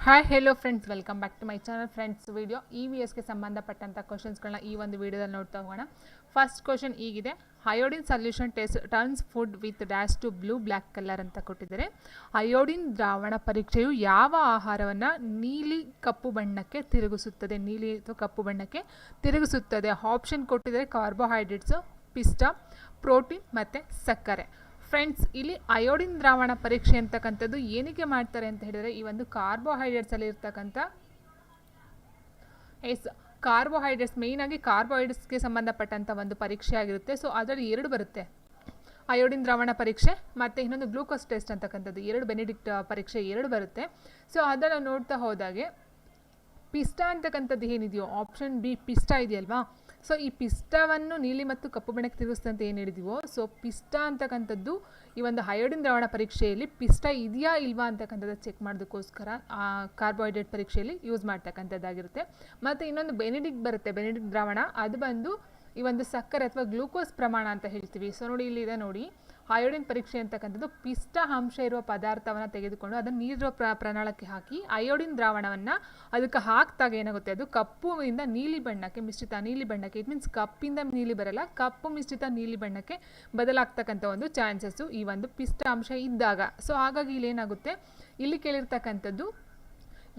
Hi hello friends, welcome back to my channel. Friends, video EVSಗೆ ಸಂಬಂಧಪಟ್ಟಂಥ ಕ್ವಶನ್ಸ್ಗಳನ್ನ ಈ ಒಂದು ವಿಡಿಯೋದಲ್ಲಿ ನೋಡ್ತಾ ಹೋಗೋಣ. ಫಸ್ಟ್ ಕ್ವಶನ್ ಈಗಿದೆ, iodine solution turns food with dash to blue black colour ಅಂತ ಕೊಟ್ಟಿದ್ದಾರೆ. ಅಯೋಡಿನ್ ದ್ರಾವಣ ಪರೀಕ್ಷೆಯು ಯಾವ ಆಹಾರವನ್ನು ನೀಲಿ ಕಪ್ಪು ಬಣ್ಣಕ್ಕೆ ತಿರುಗಿಸುತ್ತದೆ? ನೀಲಿ ಅಥವಾ ಕಪ್ಪು ಬಣ್ಣಕ್ಕೆ ತಿರುಗಿಸುತ್ತದೆ. ಆಪ್ಷನ್ ಕೊಟ್ಟಿದ್ದಾರೆ, ಕಾರ್ಬೋಹೈಡ್ರೇಟ್ಸು, ಪಿಸ್ಟಾ, ಪ್ರೋಟೀನ್ ಮತ್ತು ಸಕ್ಕರೆ. ಫ್ರೆಂಡ್ಸ್, ಇಲ್ಲಿ ಅಯೋಡಿನ್ ದ್ರಾವಣ ಪರೀಕ್ಷೆ ಅಂತಕ್ಕಂಥದ್ದು ಏನಕ್ಕೆ ಮಾಡ್ತಾರೆ ಅಂತ ಹೇಳಿದರೆ, ಈ ಒಂದು ಕಾರ್ಬೋಹೈಡ್ರೇಟ್ಸಲ್ಲಿ ಇರ್ತಕ್ಕಂಥ ಕಾರ್ಬೋಹೈಡ್ರೇಟ್ಸ್, ಮೇಯ್ನಾಗಿ ಕಾರ್ಬೋಹೈಡ್ರೇಟ್ಸ್ಗೆ ಸಂಬಂಧಪಟ್ಟಂಥ ಒಂದು ಪರೀಕ್ಷೆ ಆಗಿರುತ್ತೆ. ಸೊ ಅದರಲ್ಲಿ ಎರಡು ಬರುತ್ತೆ, ಅಯೋಡಿನ್ ದ್ರಾವಣ ಪರೀಕ್ಷೆ ಮತ್ತು ಇನ್ನೊಂದು ಗ್ಲೂಕೋಸ್ ಟೆಸ್ಟ್ ಅಂತಕ್ಕಂಥದ್ದು, ಎರಡು ಬೆನಿಡಿಕ್ಟ್ ಪರೀಕ್ಷೆ ಎರಡು ಬರುತ್ತೆ. ಸೊ ಅದನ್ನು ನೋಡ್ತಾ ಹೋದಾಗೆ ಪಿಸ್ಟಾ ಅಂತಕ್ಕಂಥದ್ದು ಏನಿದೆಯೋ, ಆಪ್ಷನ್ ಬಿ ಪಿಸ್ಟಾ ಇದೆಯಲ್ವಾ, ಸೊ ಈ ಪಿಸ್ಟಾವನ್ನು ನೀಲಿ ಮತ್ತು ಕಪ್ಪು ಬಣ್ಣಕ್ಕೆ ತಿರುಗಿಸ್ತಂತ ಏನು ಹೇಳಿದೀವೋ, ಸೊ ಪಿಸ್ಟಾ ಅಂತಕ್ಕಂಥದ್ದು ಈ ಒಂದು ಅಯೋಡಿನ್ ದ್ರಾವಣ ಪರೀಕ್ಷೆಯಲ್ಲಿ ಪಿಸ್ಟಾ ಇದೆಯಾ ಇಲ್ವಾ ಅಂತಕ್ಕಂಥದ್ದು ಚೆಕ್ ಮಾಡೋದಕ್ಕೋಸ್ಕರ ಕಾರ್ಬೋಹೈಡ್ರೇಟ್ ಪರೀಕ್ಷೆಯಲ್ಲಿ ಯೂಸ್ ಮಾಡ್ತಕ್ಕಂಥದ್ದಾಗಿರುತ್ತೆ. ಮತ್ತು ಇನ್ನೊಂದು ಬೆನಿಡಿಕ್ಟ್ ಬರುತ್ತೆ, ಬೆನಿಡಿಕ್ಟ್ ದ್ರಾವಣ, ಅದು ಬಂದು ಈ ಒಂದು ಸಕ್ಕರೆ ಅಥವಾ ಗ್ಲೂಕೋಸ್ ಪ್ರಮಾಣ ಅಂತ ಹೇಳ್ತೀವಿ. ಸೊ ನೋಡಿ, ಇಲ್ಲಿದೆ ನೋಡಿ, ಅಯೋಡಿನ್ ಪರೀಕ್ಷೆ ಅಂತಕ್ಕಂಥದ್ದು ಪಿಸ್ಟ ಅಂಶ ಇರುವ ಪದಾರ್ಥವನ್ನು ತೆಗೆದುಕೊಂಡು ಅದನ್ನು ನೀರಿರುವ ಪ್ರಣಾಳಕ್ಕೆ ಹಾಕಿ ಅಯೋಡಿನ್ ದ್ರಾವಣವನ್ನು ಅದಕ್ಕೆ ಹಾಕಿದಾಗ ಏನಾಗುತ್ತೆ, ಅದು ಕಪ್ಪುವಿಂದ ನೀಲಿ ಬಣ್ಣಕ್ಕೆ ಮಿಶ್ರಿತ ನೀಲಿ ಬಣ್ಣಕ್ಕೆ, ಇಟ್ ಮೀನ್ಸ್ ಕಪ್ಪಿಂದ ನೀಲಿ ಬರಲ್ಲ, ಕಪ್ಪು ಮಿಶ್ರಿತ ನೀಲಿ ಬಣ್ಣಕ್ಕೆ ಬದಲಾಗ್ತಕ್ಕಂಥ ಒಂದು ಚಾನ್ಸಸ್ಸು ಈ ಒಂದು ಪಿಸ್ಟ ಅಂಶ ಇದ್ದಾಗ. ಸೊ ಹಾಗಾಗಿ ಇಲ್ಲಿ ಏನಾಗುತ್ತೆ, ಇಲ್ಲಿ ಕೇಳಿರ್ತಕ್ಕಂಥದ್ದು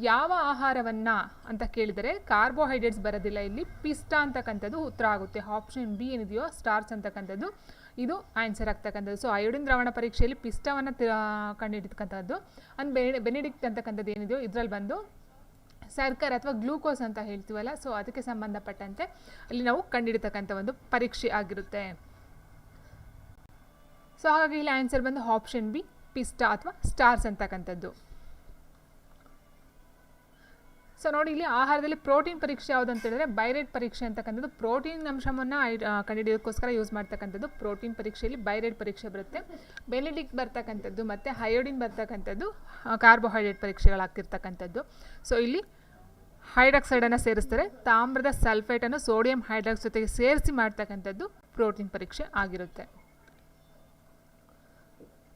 ಯಾವ ಆಹಾರವನ್ನು ಅಂತ ಕೇಳಿದರೆ ಕಾರ್ಬೋಹೈಡ್ರೇಟ್ಸ್ ಬರೋದಿಲ್ಲ, ಇಲ್ಲಿ ಪಿಸ್ಟಾ ಅಂತಕ್ಕಂಥದ್ದು ಉತ್ತರ ಆಗುತ್ತೆ. ಆಪ್ಷನ್ ಬಿ ಏನಿದೆಯೋ ಸ್ಟಾರ್ಚ್ ಅಂತಕ್ಕಂಥದ್ದು ಇದು ಆನ್ಸರ್ ಆಗ್ತಕ್ಕಂಥದ್ದು. ಸೊ ಅಯೋಡಿನ್ ದ್ರಾವಣ ಪರೀಕ್ಷೆಯಲ್ಲಿ ಪಿಸ್ಟಾವನ್ನು ಕಂಡುಹಿಡಿತಕ್ಕಂಥದ್ದು. ಬೆನಿಡಿಕ್ಟ್ ಅಂತಕ್ಕಂಥದ್ದು ಏನಿದೆಯೋ ಇದರಲ್ಲಿ ಬಂದು ಸಕ್ಕರೆ ಅಥವಾ ಗ್ಲೂಕೋಸ್ ಅಂತ ಹೇಳ್ತೀವಲ್ಲ, ಸೊ ಅದಕ್ಕೆ ಸಂಬಂಧಪಟ್ಟಂತೆ ಅಲ್ಲಿ ನಾವು ಕಂಡುಹಿಡಿತಕ್ಕಂಥ ಒಂದು ಪರೀಕ್ಷೆ ಆಗಿರುತ್ತೆ. ಸೊ ಹಾಗಾಗಿ ಇಲ್ಲಿ ಆನ್ಸರ್ ಬಂದು ಆಪ್ಷನ್ ಬಿ ಪಿಸ್ಟಾ ಅಥವಾ ಸ್ಟಾರ್ಚ್ ಅಂತಕ್ಕಂಥದ್ದು. ಸೊ ನೋಡಿ, ಇಲ್ಲಿ ಆಹಾರದಲ್ಲಿ ಪ್ರೋಟೀನ್ ಪರೀಕ್ಷೆ ಯಾವುದು ಅಂತ ಹೇಳಿದ್ರೆ ಬೈರೇಟ್ ಪರೀಕ್ಷೆ ಅಂತಕ್ಕಂಥದ್ದು, ಪ್ರೋಟೀನ್ ಅಂಶವನ್ನು ಕಂಡುಹಿಡಿಯೋದಕ್ಕೋಸ್ಕರ ಯೂಸ್ ಮಾಡ್ತಕ್ಕಂಥದ್ದು. ಪ್ರೋಟೀನ್ ಪರೀಕ್ಷೆಯಲ್ಲಿ ಬೈರೇಟ್ ಪರೀಕ್ಷೆ ಬರುತ್ತೆ. ಬೆನಿಡಿಕ್ಟ್ ಬರ್ತಕ್ಕಂಥದ್ದು ಮತ್ತು ಅಯೋಡಿನ್ ಬರ್ತಕ್ಕಂಥದ್ದು ಕಾರ್ಬೋಹೈಡ್ರೇಟ್ ಪರೀಕ್ಷೆಗಳಾಗ್ತಿರ್ತಕ್ಕಂಥದ್ದು. ಸೊ ಇಲ್ಲಿ ಹೈಡ್ರಾಕ್ಸೈಡನ್ನು ಸೇರಿಸ್ತಾರೆ, ತಾಮ್ರದ ಸಲ್ಫೇಟನ್ನು ಸೋಡಿಯಂ ಹೈಡ್ರಾಕ್ಸ್ ಜೊತೆಗೆ ಸೇರಿಸಿ ಮಾಡ್ತಕ್ಕಂಥದ್ದು ಪ್ರೋಟೀನ್ ಪರೀಕ್ಷೆ ಆಗಿರುತ್ತೆ.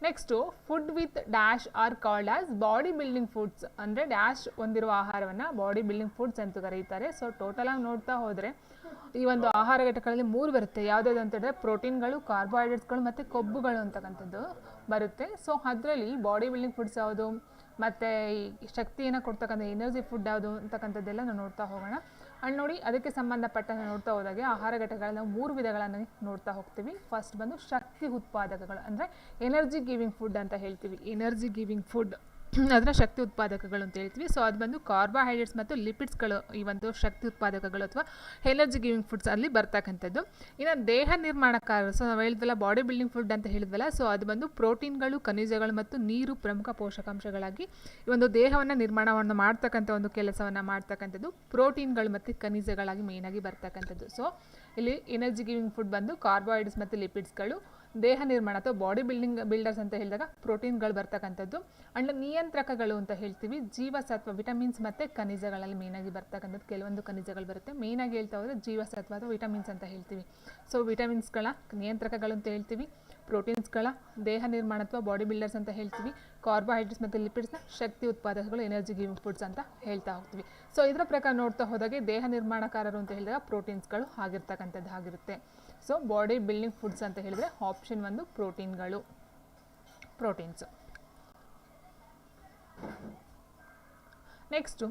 Next, food with dash are called as body building foods, ಅಂದರೆ ಡ್ಯಾಶ್ ಹೊಂದಿರುವ ಆಹಾರವನ್ನು ಬಾಡಿ ಬಿಲ್ಡಿಂಗ್ ಫುಡ್ಸ್ ಅಂತ ಕರೀತಾರೆ. ಸೊ ಟೋಟಲಾಗಿ ನೋಡ್ತಾ ಹೋದರೆ ಈ ಒಂದು ಆಹಾರ ಘಟಕಗಳಲ್ಲಿ 3 ಬರುತ್ತೆ. ಯಾವುದಾದ್ರು ಅಂತ ಹೇಳಿದ್ರೆ ಪ್ರೋಟೀನ್ಗಳು, ಕಾರ್ಬೋಹೈಡ್ರೇಟ್ಸ್ಗಳು ಮತ್ತು ಕೊಬ್ಬುಗಳು ಅಂತಕ್ಕಂಥದ್ದು ಬರುತ್ತೆ. ಸೊ ಅದರಲ್ಲಿ ಬಾಡಿ ಬಿಲ್ಡಿಂಗ್ ಫುಡ್ಸ್ ಯಾವುದು ಮತ್ತು ಶಕ್ತಿಯನ್ನು ಕೊಡ್ತಕ್ಕಂಥ ಎನರ್ಜಿ ಫುಡ್ ಯಾವುದು ಅಂತಕ್ಕಂಥದ್ದೆಲ್ಲ ನಾವು ನೋಡ್ತಾ ಹೋಗೋಣ. ಅಲ್ಲಿ ನೋಡಿ, ಅದಕ್ಕೆ ಸಂಬಂಧಪಟ್ಟಂತೆ ನೋಡ್ತಾ ಹೋದಾಗೆ ಆಹಾರ ಘಟಕಗಳಲ್ಲಿ ನಾವು 3 ವಿಧಗಳನ್ನು ನೋಡ್ತಾ ಹೋಗ್ತೀವಿ. ಫಸ್ಟ್ ಬಂದು ಶಕ್ತಿ ಉತ್ಪಾದಕಗಳು, ಅಂದರೆ ಎನರ್ಜಿ ಗಿವಿಂಗ್ ಫುಡ್ ಅಂತ ಹೇಳ್ತೀವಿ. ಎನರ್ಜಿ ಗಿವಿಂಗ್ ಫುಡ್ ಅದರ ಶಕ್ತಿ ಉತ್ಪಾದಕಗಳು ಅಂತ ಹೇಳ್ತೀವಿ. ಸೊ ಅದು ಬಂದು ಕಾರ್ಬೋಹೈಡ್ರೇಟ್ಸ್ ಮತ್ತು ಲಿಪಿಡ್ಸ್ಗಳು ಈ ಒಂದು ಶಕ್ತಿ ಉತ್ಪಾದಕಗಳು ಅಥವಾ ಎನರ್ಜಿ ಗಿವಿಂಗ್ ಫುಡ್ಸ್ ಅಲ್ಲಿ ಬರ್ತಕ್ಕಂಥದ್ದು. ಇನ್ನು ದೇಹ ನಿರ್ಮಾಣಕಾರರು, ಸೊ ನಾವು ಹೇಳಿದ್ವಲ್ಲ ಬಾಡಿ ಬಿಲ್ಡಿಂಗ್ ಫುಡ್ ಅಂತ ಹೇಳಿದ್ವಲ್ಲ, ಸೊ ಅದು ಬಂದು ಪ್ರೋಟೀನ್ಗಳು, ಖನಿಜಗಳು ಮತ್ತು ನೀರು ಪ್ರಮುಖ ಪೋಷಕಾಂಶಗಳಾಗಿ ಈ ಒಂದು ದೇಹವನ್ನು ನಿರ್ಮಾಣವನ್ನು ಮಾಡ್ತಕ್ಕಂಥ ಒಂದು ಕೆಲಸವನ್ನು ಮಾಡ್ತಕ್ಕಂಥದ್ದು ಪ್ರೋಟೀನ್ಗಳು ಮತ್ತು ಖನಿಜಗಳಾಗಿ ಮೇಯ್ನಾಗಿ ಬರ್ತಕ್ಕಂಥದ್ದು. ಸೊ ಇಲ್ಲಿ ಎನರ್ಜಿ ಗಿವಿಂಗ್ ಫುಡ್ ಬಂದು ಕಾರ್ಬೋಹೈಡ್ರೇಟ್ಸ್ ಮತ್ತು ಲಿಪಿಡ್ಸ್ಗಳು, ದೇಹ ನಿರ್ಮಾಣ ಅಥವಾ ಬಾಡಿ ಬಿಲ್ಡರ್ಸ್ ಅಂತ ಹೇಳಿದಾಗ ಪ್ರೋಟೀನ್ಗಳು ಬರ್ತಕ್ಕಂಥದ್ದು. ಅಂಡ್ ನಿಯಂತ್ರಕಗಳು ಅಂತ ಹೇಳ್ತೀವಿ, ಜೀವಸತ್ವ, ವಿಟಮಿನ್ಸ್ ಮತ್ತು ಖನಿಜಗಳಲ್ಲಿ ಮೇಯ್ನಾಗಿ ಬರ್ತಕ್ಕಂಥದ್ದು. ಕೆಲವೊಂದು ಖನಿಜಗಳು ಬರುತ್ತೆ, ಮೇಯ್ನಾಗಿ ಹೇಳ್ತಾ ಹೋದರೆ ಜೀವಸತ್ವ ಅಥವಾ ವಿಟಮಿನ್ಸ್ ಅಂತ ಹೇಳ್ತೀವಿ. ಸೊ ವಿಟಮಿನ್ಸ್ಗಳ ನಿಯಂತ್ರಕಗಳು ಅಂತ ಹೇಳ್ತೀವಿ, ಪ್ರೋಟೀನ್ಸ್ಗಳ ದೇಹ ನಿರ್ಮಾಣ ಅಥವಾ ಬಾಡಿ ಬಿಲ್ಡರ್ಸ್ ಅಂತ ಹೇಳ್ತೀವಿ, ಕಾರ್ಬೋಹೈಡ್ರೇಟ್ಸ್ ಮತ್ತು ಲಿಪಿಡ್ಸ್ನ ಶಕ್ತಿ ಉತ್ಪಾದಕಗಳು, ಎನರ್ಜಿ ಗಿವಿಂಗ್ ಫುಡ್ಸ್ ಅಂತ ಹೇಳ್ತಾ ಹೋಗ್ತೀವಿ. ಸೊ ಇದರ ಪ್ರಕಾರ ನೋಡ್ತಾ ಹೋದಾಗೆ ದೇಹ ನಿರ್ಮಾಣಕಾರರು ಅಂತ ಹೇಳಿದಾಗ ಪ್ರೋಟೀನ್ಸ್ಗಳು ಆಗಿರ್ತಕ್ಕಂಥದ್ದು ಆಗಿರುತ್ತೆ. ಸೊ ಬಾಡಿ ಬಿಲ್ಡಿಂಗ್ ಫುಡ್ಸ್ ಅಂತ ಹೇಳಿದರೆ ಆಪ್ಷನ್ ಒಂದು ಪ್ರೋಟೀನ್ಗಳು, proteins. Next,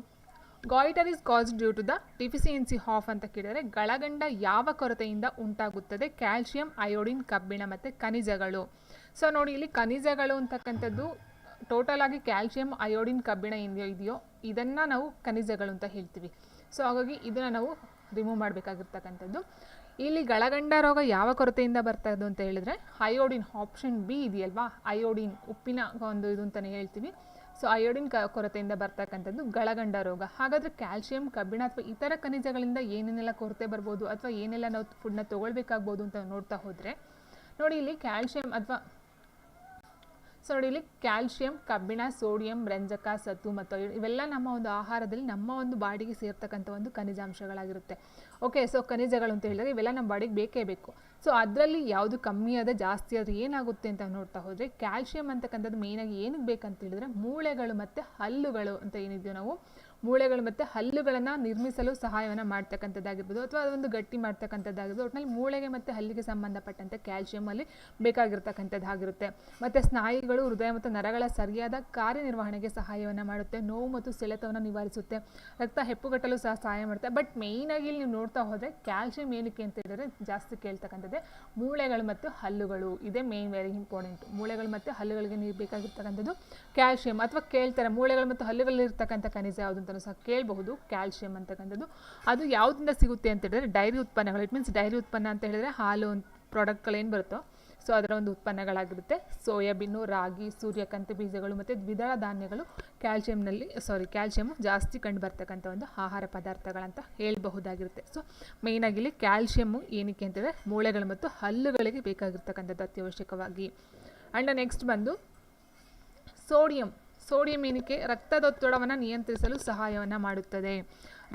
goitre is caused due to the deficiency of ಅಂತ ಕೇಳಿದರೆ ಗಳಗಂಡ ಯಾವ ಕೊರತೆಯಿಂದ ಉಂಟಾಗುತ್ತದೆ? ಕ್ಯಾಲ್ಶಿಯಂ, ಅಯೋಡಿನ್, ಕಬ್ಬಿಣ ಮತ್ತು ಖನಿಜಗಳು. ಸೊ ನೋಡಿ, ಇಲ್ಲಿ ಖನಿಜಗಳು ಅಂತಕ್ಕಂಥದ್ದು ಟೋಟಲ್ ಆಗಿ ಕ್ಯಾಲ್ಶಿಯಂ, ಅಯೋಡಿನ್, ಕಬ್ಬಿಣ ಇದೆಯೋ ಇದನ್ನು ನಾವು ಖನಿಜಗಳು ಅಂತ ಹೇಳ್ತೀವಿ. ಸೊ ಹಾಗಾಗಿ ಇದನ್ನು ನಾವು ರಿಮೂವ್ ಮಾಡಬೇಕಾಗಿರ್ತಕ್ಕಂಥದ್ದು. ಇಲ್ಲಿ ಗಳಗಂಡ ರೋಗ ಯಾವ ಕೊರತೆಯಿಂದ ಬರ್ತದೆ ಅಂತ ಹೇಳಿದ್ರೆ ಅಯೋಡಿನ್, ಆಪ್ಷನ್ ಬಿ ಇದೆಯಲ್ವಾ, ಅಯೋಡಿನ್ ಉಪ್ಪಿನ ಒಂದು ಇದು ಅಂತಲೇ ಹೇಳ್ತೀವಿ. ಸೊ ಅಯೋಡಿನ್ ಕೊರತೆಯಿಂದ ಬರ್ತಕ್ಕಂಥದ್ದು ಗಳಗಂಡ ರೋಗ. ಹಾಗಾದರೆ ಕ್ಯಾಲ್ಶಿಯಂ, ಕಬ್ಬಿಣ ಅಥವಾ ಇತರ ಖನಿಜಗಳಿಂದ ಏನೇನೆಲ್ಲ ಕೊರತೆ ಬರ್ಬೋದು ಅಥವಾ ಏನೆಲ್ಲ ನಾವು ಫುಡ್ನ ತೊಗೊಳ್ಬೇಕಾಗ್ಬೋದು ಅಂತ ನೋಡ್ತಾ ಹೋದರೆ ನೋಡಿ, ಇಲ್ಲಿ ಕ್ಯಾಲ್ಶಿಯಂ ಅಥವಾ ಸೊ ನೋಡಿ ಇಲ್ಲಿ ಕ್ಯಾಲ್ಶಿಯಂ, ಕಬ್ಬಿಣ, ಸೋಡಿಯಂ, ರಂಜಕ, ಸತು ಮತ್ತು ಇವೆಲ್ಲ ನಮ್ಮ ಒಂದು ಆಹಾರದಲ್ಲಿ ನಮ್ಮ ಒಂದು ಬಾಡಿಗೆ ಸೇರ್ತಕ್ಕಂಥ ಒಂದು ಖನಿಜಾಂಶಗಳಾಗಿರುತ್ತೆ. ಓಕೆ, ಸೊ ಖನಿಜಗಳು ಅಂತ ಹೇಳಿದ್ರೆ ಇವೆಲ್ಲ ನಮ್ಮ ಬಾಡಿಗೆ ಬೇಕೇ ಬೇಕು. ಸೊ ಅದರಲ್ಲಿ ಯಾವುದು ಕಮ್ಮಿ ಆದ ಜಾಸ್ತಿ ಆದರೆ ಏನಾಗುತ್ತೆ ಅಂತ ನೋಡ್ತಾ ಹೋದರೆ, ಕ್ಯಾಲ್ಶಿಯಂ ಅಂತಕ್ಕಂಥದ್ದು ಮೇಯ್ನಾಗಿ ಏನಕ್ಕೆ ಬೇಕಂತ ಹೇಳಿದ್ರೆ ಮೂಳೆಗಳು ಮತ್ತು ಹಲ್ಲುಗಳು ಅಂತ ಏನಿದೆಯೋ ನಾವು ಮೂಳೆಗಳು ಮತ್ತು ಹಲ್ಲುಗಳನ್ನು ನಿರ್ಮಿಸಲು ಸಹಾಯವನ್ನು ಮಾಡ್ತಕ್ಕಂಥದ್ದಾಗಿರ್ಬೋದು, ಅಥವಾ ಅದೊಂದು ಗಟ್ಟಿ ಮಾಡ್ತಕ್ಕಂಥದ್ದಾಗಿರ್ಬೋದು. ಒಟ್ಟಿನಲ್ಲಿ ಮೂಳೆಗೆ ಮತ್ತು ಹಲ್ಲಿಗೆ ಸಂಬಂಧಪಟ್ಟಂತೆ ಕ್ಯಾಲ್ಶಿಯಮಲ್ಲಿ ಬೇಕಾಗಿರ್ತಕ್ಕಂಥದ್ದಾಗಿರುತ್ತೆ. ಮತ್ತು ಸ್ನಾಯುಗಳು, ಹೃದಯ ಮತ್ತು ನರಗಳ ಸರಿಯಾದ ಕಾರ್ಯನಿರ್ವಹಣೆಗೆ ಸಹಾಯವನ್ನು ಮಾಡುತ್ತೆ. ನೋವು ಮತ್ತು ಸೆಳೆತವನ್ನು ನಿವಾರಿಸುತ್ತೆ. ರಕ್ತ ಹೆಪ್ಪುಗಟ್ಟಲು ಸಹ ಸಹಾಯ ಮಾಡುತ್ತೆ. ಬಟ್ ಮೇಯ್ನಾಗಿ ನೀವು ನೋಡ್ತಾ ಹೋದರೆ ಕ್ಯಾಲ್ಶಿಯಂ ಏನಕ್ಕೆ ಅಂತ ಹೇಳಿದ್ರೆ ಜಾಸ್ತಿ ಕೇಳ್ತಕ್ಕಂಥದ್ದೇ ಮೂಳೆಗಳು ಮತ್ತು ಹಲ್ಲುಗಳು. ಇದೇ ಮೇನ್ ವೆರಿ ಇಂಪಾರ್ಟೆಂಟ್. ಮೂಳೆಗಳು ಮತ್ತು ಹಲ್ಲುಗಳಿಗೆ ನೀರು ಬೇಕಾಗಿರ್ತಕ್ಕಂಥದ್ದು ಕ್ಯಾಲ್ಶಿಯಂ. ಅಥವಾ ಕೇಳ್ತಾರೆ ಮೂಳೆಗಳು ಮತ್ತು ಹಲ್ಲುಗಳಲ್ಲಿ ಇರ್ತಕ್ಕಂಥ ಖನಿಜ ಯಾವುದು ಅಂತ ಸಹ ಕೇಳಬಹುದು. ಕ್ಯಾಲ್ಶಿಯಂ ಅಂತಕ್ಕಂಥದ್ದು ಅದು ಯಾವುದರಿಂದ ಸಿಗುತ್ತೆ ಅಂತ ಹೇಳಿದ್ರೆ ಡೈರಿ ಉತ್ಪನ್ನಗಳು. ಇಟ್ ಮೀನ್ಸ್ ಡೈರಿ ಉತ್ಪನ್ನ ಅಂತ ಹೇಳಿದ್ರೆ ಹಾಲು ಪ್ರಾಡಕ್ಟ್ಗಳೇನು ಬರುತ್ತೋ ಸೊ ಅದರ ಒಂದು ಉತ್ಪನ್ನಗಳಾಗಿರುತ್ತೆ. ಸೋಯಾಬೀನು, ರಾಗಿ, ಸೂರ್ಯಕಾಂತಿ ಬೀಜಗಳು ಮತ್ತು ದ್ವಿದಳ ಧಾನ್ಯಗಳು ಕ್ಯಾಲ್ಶಿಯಮ್ ಜಾಸ್ತಿ ಕಂಡು ಬರ್ತಕ್ಕಂಥ ಒಂದು ಆಹಾರ ಪದಾರ್ಥಗಳಂತ ಹೇಳಬಹುದಾಗಿರುತ್ತೆ. ಸೊ ಮೇಯ್ನಾಗಿ ಇಲ್ಲಿ ಕ್ಯಾಲ್ಶಿಯಮ್ಮು ಏನಕ್ಕೆ ಅಂತಂದರೆ ಮೂಳೆಗಳು ಮತ್ತು ಹಲ್ಲುಗಳಿಗೆ ಬೇಕಾಗಿರ್ತಕ್ಕಂಥದ್ದು ಅತ್ಯವಶ್ಯಕವಾಗಿ. ಆ್ಯಂಡ್ ನೆಕ್ಸ್ಟ್ ಬಂದು ಸೋಡಿಯಂ ಏನಕ್ಕೆ ರಕ್ತದೊತ್ತಡವನ್ನು ನಿಯಂತ್ರಿಸಲು ಸಹಾಯವನ್ನು ಮಾಡುತ್ತದೆ.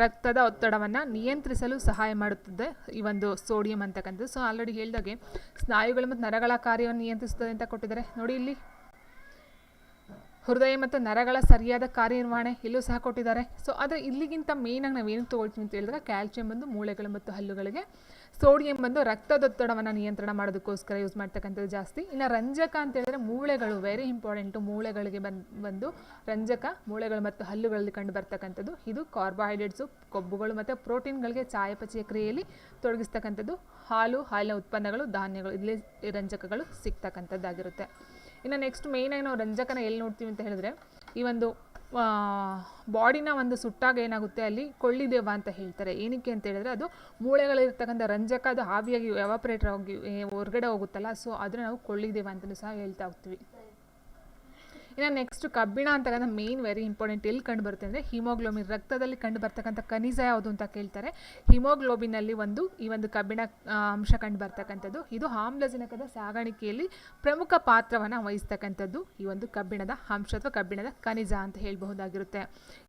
ರಕ್ತದ ಒತ್ತಡವನ್ನು ನಿಯಂತ್ರಿಸಲು ಸಹಾಯ ಮಾಡುತ್ತದೆ ಈ ಒಂದು ಸೋಡಿಯಂ ಅಂತಕ್ಕಂಥದ್ದು. ಸೊ ಆಲ್ರೆಡಿ ಹೇಳಿದಾಗೆ ಸ್ನಾಯುಗಳು ಮತ್ತು ನರಗಳ ಕಾರ್ಯವನ್ನು ನಿಯಂತ್ರಿಸುತ್ತದೆ ಅಂತ ಕೊಟ್ಟಿದ್ದಾರೆ ನೋಡಿ. ಇಲ್ಲಿ ಹೃದಯ ಮತ್ತು ನರಗಳ ಸರಿಯಾದ ಕಾರ್ಯನಿರ್ವಹಣೆ ಇಲ್ಲೂ ಸಹ ಕೊಟ್ಟಿದ್ದಾರೆ. ಸೊ ಆದರೆ ಇಲ್ಲಿಗಿಂತ ಮೇಯ್ನಾಗಿ ನಾವು ಏನು ತೊಗೊಳ್ತೀವಿ ಅಂತ ಹೇಳಿದ್ರೆ ಕ್ಯಾಲ್ಶಿಯಂ ಬಂದು ಮೂಳೆಗಳು ಮತ್ತು ಹಲ್ಲುಗಳಿಗೆ, ಸೋಡಿಯಂ ಬಂದು ರಕ್ತದೊತ್ತಡವನ್ನು ನಿಯಂತ್ರಣ ಮಾಡೋದಕ್ಕೋಸ್ಕರ ಯೂಸ್ ಮಾಡ್ತಕ್ಕಂಥದ್ದು ಜಾಸ್ತಿ. ಇನ್ನು ರಂಜಕ ಅಂತ ಹೇಳಿದ್ರೆ ಮೂಳೆಗಳು, ವೆರಿ ಇಂಪಾರ್ಟೆಂಟು. ಮೂಳೆಗಳಿಗೆ ಬಂದು ರಂಜಕ ಮೂಳೆಗಳು ಮತ್ತು ಹಲ್ಲುಗಳಲ್ಲಿ ಕಂಡು ಬರ್ತಕ್ಕಂಥದ್ದು. ಇದು ಕಾರ್ಬೋಹೈಡ್ರೇಟ್ಸು, ಕೊಬ್ಬುಗಳು ಮತ್ತು ಪ್ರೋಟೀನ್ಗಳಿಗೆ ಚಯಾಪಚಯ ಕ್ರಿಯೆಯಲ್ಲಿ ತೊಡಗಿಸ್ತಕ್ಕಂಥದ್ದು. ಹಾಲಿನ ಉತ್ಪನ್ನಗಳು, ಧಾನ್ಯಗಳು, ಇಲ್ಲಿ ರಂಜಕಗಳು ಸಿಗ್ತಕ್ಕಂಥದ್ದಾಗಿರುತ್ತೆ. ಇನ್ನು ನೆಕ್ಸ್ಟ್ ಮೇಯ್ನಾಗಿ ನಾವು ರಂಜಕನ ಎಲ್ಲಿ ನೋಡ್ತೀವಿ ಅಂತ ಹೇಳಿದ್ರೆ ಈ ಒಂದು ಬಾಡಿನ ಒಂದು ಸುಟ್ಟಾಗ ಏನಾಗುತ್ತೆ ಅಲ್ಲಿ ಕೊಳ್ಳಿದೇವ ಅಂತ ಹೇಳ್ತಾರೆ. ಏನಕ್ಕೆ ಅಂತ ಹೇಳಿದ್ರೆ ಅದು ಮೂಳೆಗಳಿರ್ತಕ್ಕಂಥ ರಂಜಕ ಅದು ಆವಿಯಾಗಿ ಎವಾಪರೇಟರ್ ಆಗಿ ಹೊರಗಡೆ ಹೋಗುತ್ತಲ್ಲ, ಸೊ ಅದನ್ನು ನಾವು ಕೊಳ್ಳಿದೇವ ಅಂತಲೂ ಸಹ ಹೇಳ್ತಾ ಹೋಗ್ತೀವಿ. ಇನ್ನು ನೆಕ್ಸ್ಟ್ ಕಬ್ಬಿಣ ಅಂತಕ್ಕಂಥ ಮೇನ್ ವೆರಿ ಇಂಪಾರ್ಟೆಂಟ್. ಎಲ್ಲಿ ಕಂಡು ಬರುತ್ತೆ ಅಂದರೆ ಹಿಮೋಗ್ಲೋಬಿನ್, ರಕ್ತದಲ್ಲಿ ಕಂಡು ಬರ್ತಕ್ಕಂಥ ಖನಿಜ ಯಾವುದು ಅಂತ ಕೇಳ್ತಾರೆ. ಹಿಮೋಗ್ಲೋಬಿನಲ್ಲಿ ಈ ಒಂದು ಕಬ್ಬಿಣ ಅಂಶ ಕಂಡು ಬರ್ತಕ್ಕಂಥದ್ದು. ಇದು ಆಮ್ಲಜನಕದ ಸಾಗಾಣಿಕೆಯಲ್ಲಿ ಪ್ರಮುಖ ಪಾತ್ರವನ್ನು ವಹಿಸ್ತಕ್ಕಂಥದ್ದು ಈ ಒಂದು ಕಬ್ಬಿಣದ ಅಂಶ ಅಥವಾ ಕಬ್ಬಿಣದ ಖನಿಜ ಅಂತ ಹೇಳಬಹುದಾಗಿರುತ್ತೆ.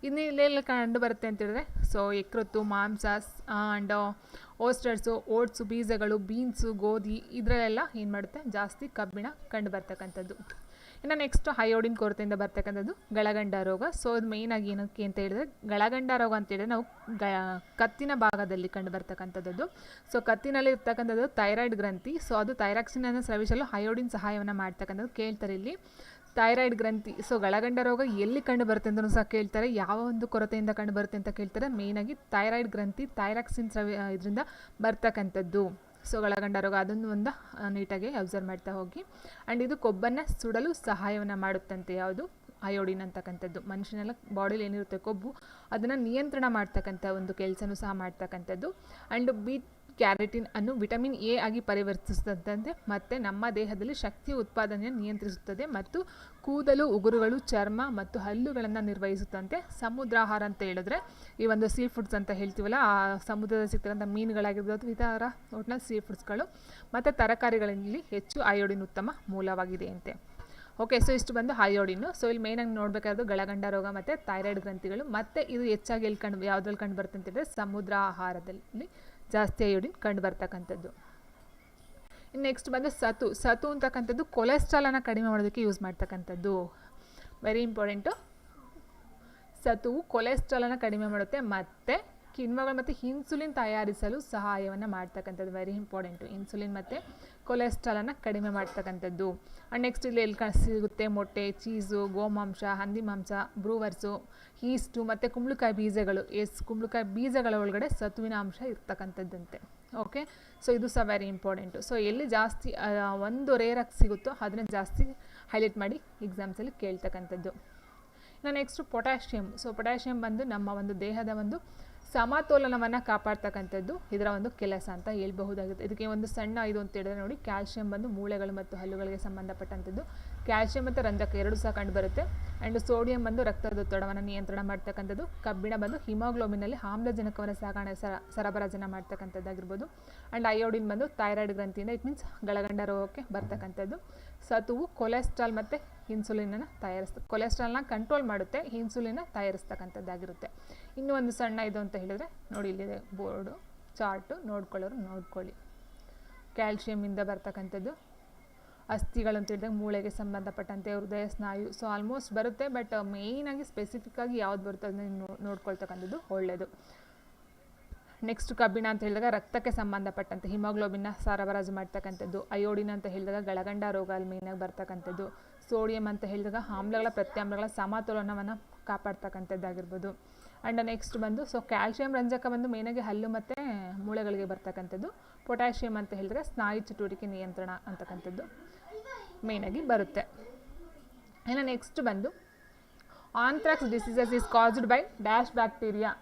ಇನ್ನು ಇಲ್ಲೆಲ್ಲ ಕಂಡು ಬರುತ್ತೆ ಅಂತ ಹೇಳಿದ್ರೆ ಸೊ ಯಕೃತ್ತು, ಮಾಂಸ ಆ್ಯಂಡ್ ಓಸ್ಟರ್ಸು, ಓಟ್ಸು, ಬೀಜಗಳು, ಬೀನ್ಸು, ಗೋಧಿ ಇದರಲ್ಲೆಲ್ಲ ಏನು ಮಾಡುತ್ತೆ ಜಾಸ್ತಿ ಕಬ್ಬಿಣ ಕಂಡು ಬರ್ತಕ್ಕಂಥದ್ದು. ಇನ್ನು ನೆಕ್ಸ್ಟ್ ಅಯೋಡಿನ್ ಕೊರತೆಯಿಂದ ಬರ್ತಕ್ಕಂಥದ್ದು ಗಳಗಂಡ ರೋಗ. ಸೊ ಅದು ಮೇಯ್ನಾಗಿ ಏನಕ್ಕೆ ಅಂತ ಹೇಳಿದ್ರೆ ಗಳಗಂಡ ರೋಗ ಅಂತ ಹೇಳಿದ್ರೆ ನಾವು ಕತ್ತಿನ ಭಾಗದಲ್ಲಿ ಕಂಡು ಬರ್ತಕ್ಕಂಥದ್ದು. ಸೊ ಕತ್ತಿನಲ್ಲಿ ಇರ್ತಕ್ಕಂಥದ್ದು ಥೈರಾಯ್ಡ್ ಗ್ರಂಥಿ. ಸೊ ಅದು ಥೈರಾಕ್ಸಿನ್ ಅನ್ನು ಸ್ರವಿಸಲು ಅಯೋಡಿನ್ ಸಹಾಯವನ್ನು ಮಾಡ್ತಕ್ಕಂಥದ್ದು ಕೇಳ್ತಾರೆ ಇಲ್ಲಿ. ಥೈರಾಯ್ಡ್ ಗ್ರಂಥಿ. ಸೊ ಗಳಗಂಡ ರೋಗ ಎಲ್ಲಿ ಕಂಡು ಬರುತ್ತೆ ಅಂತಲೂ ಸಹ ಕೇಳ್ತಾರೆ. ಯಾವ ಒಂದು ಕೊರತೆಯಿಂದ ಕಂಡು ಬರುತ್ತೆ ಅಂತ ಕೇಳ್ತಾರೆ. ಮೇಯ್ನಾಗಿ ಥೈರಾಯ್ಡ್ ಗ್ರಂಥಿ, ಥೈರಾಕ್ಸಿನ್ ಇದರಿಂದ ಬರ್ತಕ್ಕಂಥದ್ದು. ಸೊ ಗಳಗಂಡ ರೋಗ ಅದನ್ನು ಒಂದು ನೀಟಾಗಿ ಅಬ್ಸರ್ವ್ ಮಾಡ್ತಾ ಹೋಗಿ. ಆ್ಯಂಡ್ ಇದು ಕೊಬ್ಬನ್ನು ಸುಡಲು ಸಹಾಯವನ್ನು ಮಾಡುತ್ತಂತೆ ಯಾವುದು ಅಯೋಡಿನ್ ಅಂತಕ್ಕಂಥದ್ದು. ಮನುಷ್ಯನೆಲ್ಲ ಬಾಡಿಲಿ ಏನಿರುತ್ತೆ ಕೊಬ್ಬು ಅದನ್ನು ನಿಯಂತ್ರಣ ಮಾಡ್ತಕ್ಕಂಥ ಒಂದು ಕೆಲಸನೂ ಸಹ ಮಾಡ್ತಕ್ಕಂಥದ್ದು. ಆ್ಯಂಡ್ ಬೀಟ್ ಕ್ಯಾರೆಟಿನ್ ಅನ್ನು ವಿಟಮಿನ್ ಎ ಆಗಿ ಪರಿವರ್ತಿಸುತ್ತಂತೆ ಮತ್ತು ನಮ್ಮ ದೇಹದಲ್ಲಿ ಶಕ್ತಿಯ ಉತ್ಪಾದನೆಯನ್ನು ನಿಯಂತ್ರಿಸುತ್ತದೆ ಮತ್ತು ಕೂದಲು, ಉಗುರುಗಳು, ಚರ್ಮ ಮತ್ತು ಹಲ್ಲುಗಳನ್ನು ನಿರ್ವಹಿಸುತ್ತಂತೆ. ಸಮುದ್ರಾಹಾರ ಅಂತ ಹೇಳಿದ್ರೆ ಈ ಒಂದು ಸೀ ಫುಡ್ಸ್ ಅಂತ ಹೇಳ್ತೀವಲ್ಲ, ಆ ಸಮುದ್ರದಲ್ಲಿ ಸಿಗ್ತಕ್ಕಂಥ ಮೀನುಗಳಾಗಿರ್ಬೋದು ಈ ಥರ ಒಟ್ಟಿನಲ್ಲಿ ಸೀ ಫುಡ್ಸ್ಗಳು ಮತ್ತು ತರಕಾರಿಗಳಲ್ಲಿ ಹೆಚ್ಚು ಅಯೋಡಿನ್ ಉತ್ತಮ ಮೂಲವಾಗಿದೆ ಅಂತೆ. ಓಕೆ, ಸೊ ಇಷ್ಟು ಬಂದು ಅಯೋಡಿನ್ನು. ಸೊ ಇಲ್ಲಿ ಮೇಯ್ನಾಗಿ ನೋಡಬೇಕಾದ್ರು ಗಳಗಂಡ ರೋಗ ಮತ್ತು ಥೈರಾಯ್ಡ್ ಗ್ರಂಥಿಗಳು. ಮತ್ತು ಇದು ಹೆಚ್ಚಾಗಿ ಯಾವುದ್ರಲ್ಲಿ ಕಂಡು ಬರುತ್ತೆ ಅಂತ ಹೇಳಿದ್ರೆ ಸಮುದ್ರ ಆಹಾರದಲ್ಲಿ ಜಾಸ್ತಿ ಅಯೋಡಿನ್ ಕಂಡು ಬರ್ತಕ್ಕಂಥದ್ದು. ಇನ್ನು ನೆಕ್ಸ್ಟ್ ಬಂದು ಸತು ಅಂತಕ್ಕಂಥದ್ದು ಕೊಲೆಸ್ಟ್ರಾಲನ್ನು ಕಡಿಮೆ ಮಾಡೋದಕ್ಕೆ ಯೂಸ್ ಮಾಡ್ತಕ್ಕಂಥದ್ದು. Very important. ಸತುವು ಕೊಲೆಸ್ಟ್ರಾಲನ್ನು ಕಡಿಮೆ ಮಾಡುತ್ತೆ ಮತ್ತು ಕಿಣ್ವಗಳು ಮತ್ತು ಇನ್ಸುಲಿನ್ ತಯಾರಿಸಲು ಸಹಾಯವನ್ನು ಮಾಡ್ತಕ್ಕಂಥದ್ದು. Very important. ಇನ್ಸುಲಿನ್ ಮತ್ತು ಕೊಲೆಸ್ಟ್ರಾಲನ್ನು ಕಡಿಮೆ ಮಾಡ್ತಕ್ಕಂಥದ್ದು. ಆ್ಯಂಡ್ ನೆಕ್ಸ್ಟ್ ಇಲ್ಲಿ ಎಲ್ಲಿ ಸಿಗುತ್ತೆ ಮೊಟ್ಟೆ, ಚೀಸು, ಗೋಮಾಂಸ, ಹಂದಿ ಮಾಂಸ, ಬ್ರೂವರ್ಸು, ಈಸ್ಟು ಮತ್ತು ಕುಂಬಳಕಾಯಿ ಬೀಜಗಳು. ಕುಂಬಳಕಾಯಿ ಬೀಜಗಳ ಒಳಗಡೆ ಸತುವಿನ ಅಂಶ ಇರ್ತಕ್ಕಂಥದ್ದಂತೆ. ಓಕೆ, ಸೊ ಇದು ಸಹ ವೆರಿ ಇಂಪಾರ್ಟೆಂಟು. ಸೊ ಎಲ್ಲಿ ಜಾಸ್ತಿ ಒಂದು ರೇರಾಗಿ ಸಿಗುತ್ತೋ ಅದನ್ನು ಜಾಸ್ತಿ ಹೈಲೈಟ್ ಮಾಡಿ ಎಕ್ಸಾಮ್ಸಲ್ಲಿ ಕೇಳ್ತಕ್ಕಂಥದ್ದು. ಇನ್ನು ನೆಕ್ಸ್ಟು ಪೊಟ್ಯಾಷಿಯಮ್. ಸೊ ಪೊಟ್ಯಾಷಿಯಮ್ ಬಂದು ನಮ್ಮ ಒಂದು ದೇಹದ ಒಂದು ಸಮತೋಲನವನ್ನು ಕಾಪಾಡ್ತಕ್ಕಂಥದ್ದು ಇದರ ಒಂದು ಕೆಲಸ ಅಂತ ಹೇಳ್ಬಹುದಾಗುತ್ತೆ. ಇದಕ್ಕೆ ಒಂದು ಸಣ್ಣ ಇದು ಅಂತ ಹೇಳಿದ್ರೆ ನೋಡಿ, ಕ್ಯಾಲ್ಶಿಯಂ ಬಂದು ಮೂಳೆಗಳು ಮತ್ತು ಹಲ್ಲುಗಳಿಗೆ ಸಂಬಂಧಪಟ್ಟಂಥದ್ದು. ಕ್ಯಾಲ್ಶಿಯಂ ಮತ್ತು ರಂಜಕ ಎರಡು ಸಹ ಕಂಡುಬರುತ್ತೆ. ಆ್ಯಂಡ್ ಸೋಡಿಯಂ ಬಂದು ರಕ್ತದೊತ್ತಡವನ್ನು ನಿಯಂತ್ರಣ ಮಾಡ್ತಕ್ಕಂಥದ್ದು. ಕಬ್ಬಿಣ ಬಂದು ಹಿಮೋಗ್ಲೋಬಿನಲ್ಲಿ ಆಮ್ಲಜನಕವನ್ನು ಸರಬರಾಜನ ಮಾಡ್ತಕ್ಕಂಥದ್ದಾಗಿರ್ಬೋದು. ಆ್ಯಂಡ್ ಅಯೋಡಿನ್ ಬಂದು ಥೈರಾಯ್ಡ್ ಗ್ರಂಥಿಯಿಂದ ಇಟ್ ಮೀನ್ಸ್ ಗಳಗಂಡ ರೋಗಕ್ಕೆ ಬರ್ತಕ್ಕಂಥದ್ದು. ಸತುವು ಕೊಲೆಸ್ಟ್ರಾಲ್ ಮತ್ತು ಇನ್ಸುಲಿನನ್ನು ಕೊಲೆಸ್ಟ್ರಾಲ್ನ ಕಂಟ್ರೋಲ್ ಮಾಡುತ್ತೆ, ಇನ್ಸುಲಿನ ತಯಾರಿಸ್ತಕ್ಕಂಥದ್ದಾಗಿರುತ್ತೆ. ಇನ್ನೂ ಒಂದು ಸಣ್ಣ ಇದು ಅಂತ ಹೇಳಿದರೆ ನೋಡಿ, ಇಲ್ಲಿದೆ ಬೋರ್ಡು ಚಾರ್ಟು, ನೋಡ್ಕೊಳ್ಳೋರು ನೋಡ್ಕೊಳ್ಳಿ. ಕ್ಯಾಲ್ಶಿಯಮಿಂದ ಬರ್ತಕ್ಕಂಥದ್ದು, ಅಸ್ಥಿಗಳು ಅಂತ ಹೇಳಿದಾಗ ಮೂಳೆಗೆ ಸಂಬಂಧಪಟ್ಟಂತೆ ಹೃದಯ ಸ್ನಾಯು, ಸೊ ಆಲ್ಮೋಸ್ಟ್ ಬರುತ್ತೆ. ಬಟ್ ಮೇಯ್ನಾಗಿ ಸ್ಪೆಸಿಫಿಕ್ಕಾಗಿ ಯಾವ್ದು ಬರುತ್ತೆ ಅದನ್ನ ನೋಡ್ಕೊಳ್ತಕ್ಕಂಥದ್ದು ಒಳ್ಳೆಯದು. ನೆಕ್ಸ್ಟ್ ಕಬ್ಬಿಣ ಅಂತ ಹೇಳಿದಾಗ ರಕ್ತಕ್ಕೆ ಸಂಬಂಧಪಟ್ಟಂತೆ ಹಿಮೋಗ್ಲೋಬಿನ್ನ ಸರಬರಾಜು ಮಾಡ್ತಕ್ಕಂಥದ್ದು. ಅಯೋಡಿನ್ ಅಂತ ಹೇಳಿದಾಗ ಗಳಗಂಡ ರೋಗ ಅಲ್ಲಿ ಮೇಯ್ನಾಗಿ ಬರ್ತಕ್ಕಂಥದ್ದು. ಸೋಡಿಯಂ ಅಂತ ಹೇಳಿದಾಗ ಆಮ್ಲಗಳ ಪ್ರತ್ಯಾಮ್ಲಗಳ ಸಮತೋಲನವನ್ನು ಕಾಪಾಡ್ತಕ್ಕಂಥದ್ದಾಗಿರ್ಬೋದು. ಆ್ಯಂಡ್ ನೆಕ್ಸ್ಟ್ ಬಂದು ಸೊ ಕ್ಯಾಲ್ಶಿಯಂ ರಂಜಕ ಬಂದು ಮೇಯ್ನಾಗಿ ಹಲ್ಲು ಮತ್ತು ಮೂಳೆಗಳಿಗೆ ಬರ್ತಕ್ಕಂಥದ್ದು. ಪೊಟ್ಯಾಷಿಯಮ್ ಅಂತ ಹೇಳಿದ್ರೆ ಸ್ನಾಯು ಚಟುವಟಿಕೆ ನಿಯಂತ್ರಣ ಅಂತಕ್ಕಂಥದ್ದು ಮೇಯ್ನಾಗಿ ಬರುತ್ತೆ. ಇನ್ನು ನೆಕ್ಸ್ಟ್ ಬಂದು anthrax diseases is caused by dash bacteria.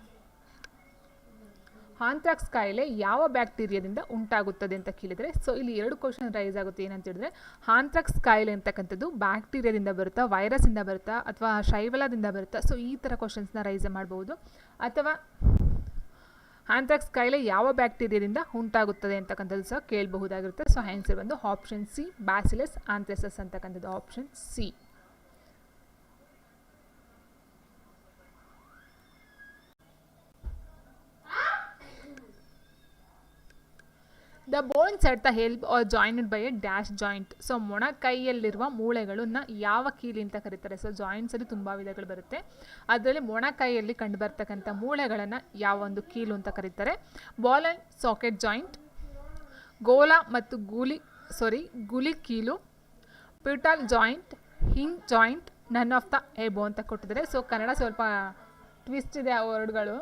Anthrax ಕಾಯಿಲೆ ಯಾವ ಬ್ಯಾಕ್ಟೀರಿಯಾದಿಂದ ಉಂಟಾಗುತ್ತದೆ ಅಂತ ಕೇಳಿದರೆ, ಸೊ ಇಲ್ಲಿ 2 ಕ್ವಶನ್ ರೈಸ್ ಆಗುತ್ತೆ. ಏನಂತ ಹೇಳಿದ್ರೆ, ಆಂಥ್ರಾಕ್ಸ್ ಕಾಯಿಲೆ ಅಂತಕ್ಕಂಥದ್ದು ಬ್ಯಾಕ್ಟೀರಿಯಾದಿಂದ ಬರುತ್ತಾ, ವೈರಸ್ಸಿಂದ ಬರುತ್ತಾ, ಅಥವಾ ಶೈವಲದಿಂದ ಬರುತ್ತಾ, ಸೊ ಈ ಥರ ಕ್ವಶನ್ಸ್ನ ರೈಸ್ ಮಾಡ್ಬೋದು. ಅಥವಾ ಆಂಥ್ರಾಕ್ಸ್ ಕಾಯಿಲೆ ಯಾವ ಬ್ಯಾಕ್ಟೀರಿಯಾದಿಂದ ಉಂಟಾಗುತ್ತದೆ ಅಂತಕ್ಕಂಥದ್ದು ಸಹ ಕೇಳಬಹುದಾಗಿರುತ್ತೆ. ಸೊ ಆನ್ಸರ್ ಬಂದು ಆಪ್ಷನ್ ಸಿ, ಬ್ಯಾಸಿಲಸ್ ಆಂಥ್ರಾಸಿಸ್ ಅಂತಕ್ಕಂಥದ್ದು option C. The bones at the help are joint by a dash joint. So ಮೊಣಕೈಯಲ್ಲಿರುವ ಮೂಳೆಗಳನ್ನ ಯಾವ ಕೀಲಿ ಅಂತ ಕರೀತಾರೆ. ಸೊ ಜಾಯಿಂಟ್ಸಲ್ಲಿ ತುಂಬ ವಿಧಗಳು ಬರುತ್ತೆ. ಅದರಲ್ಲಿ ಮೊಣಕೈಯಲ್ಲಿ ಕಂಡು ಬರ್ತಕ್ಕಂಥ ಮೂಳೆಗಳನ್ನು ಯಾವ ಒಂದು ಕೀಲು ಅಂತ ಕರೀತಾರೆ. ಬಾಲ್ ಆ್ಯಂಡ್ ಸಾಕೆಟ್ ಜಾಯಿಂಟ್, ಗೋಲ ಮತ್ತು ಗುಲಿ ಕೀಲು, ಪ್ಯೂಟಲ್ ಜಾಯಿಂಟ್, ಹಿಂಗ್ joint, none of the above ಅಂತ ಕೊಟ್ಟಿದ್ದಾರೆ. ಸೊ ಕನ್ನಡ ಸ್ವಲ್ಪ ಟ್ವಿಸ್ಟ್ ಇದೆ ಆ ವರ್ಡ್ಗಳು.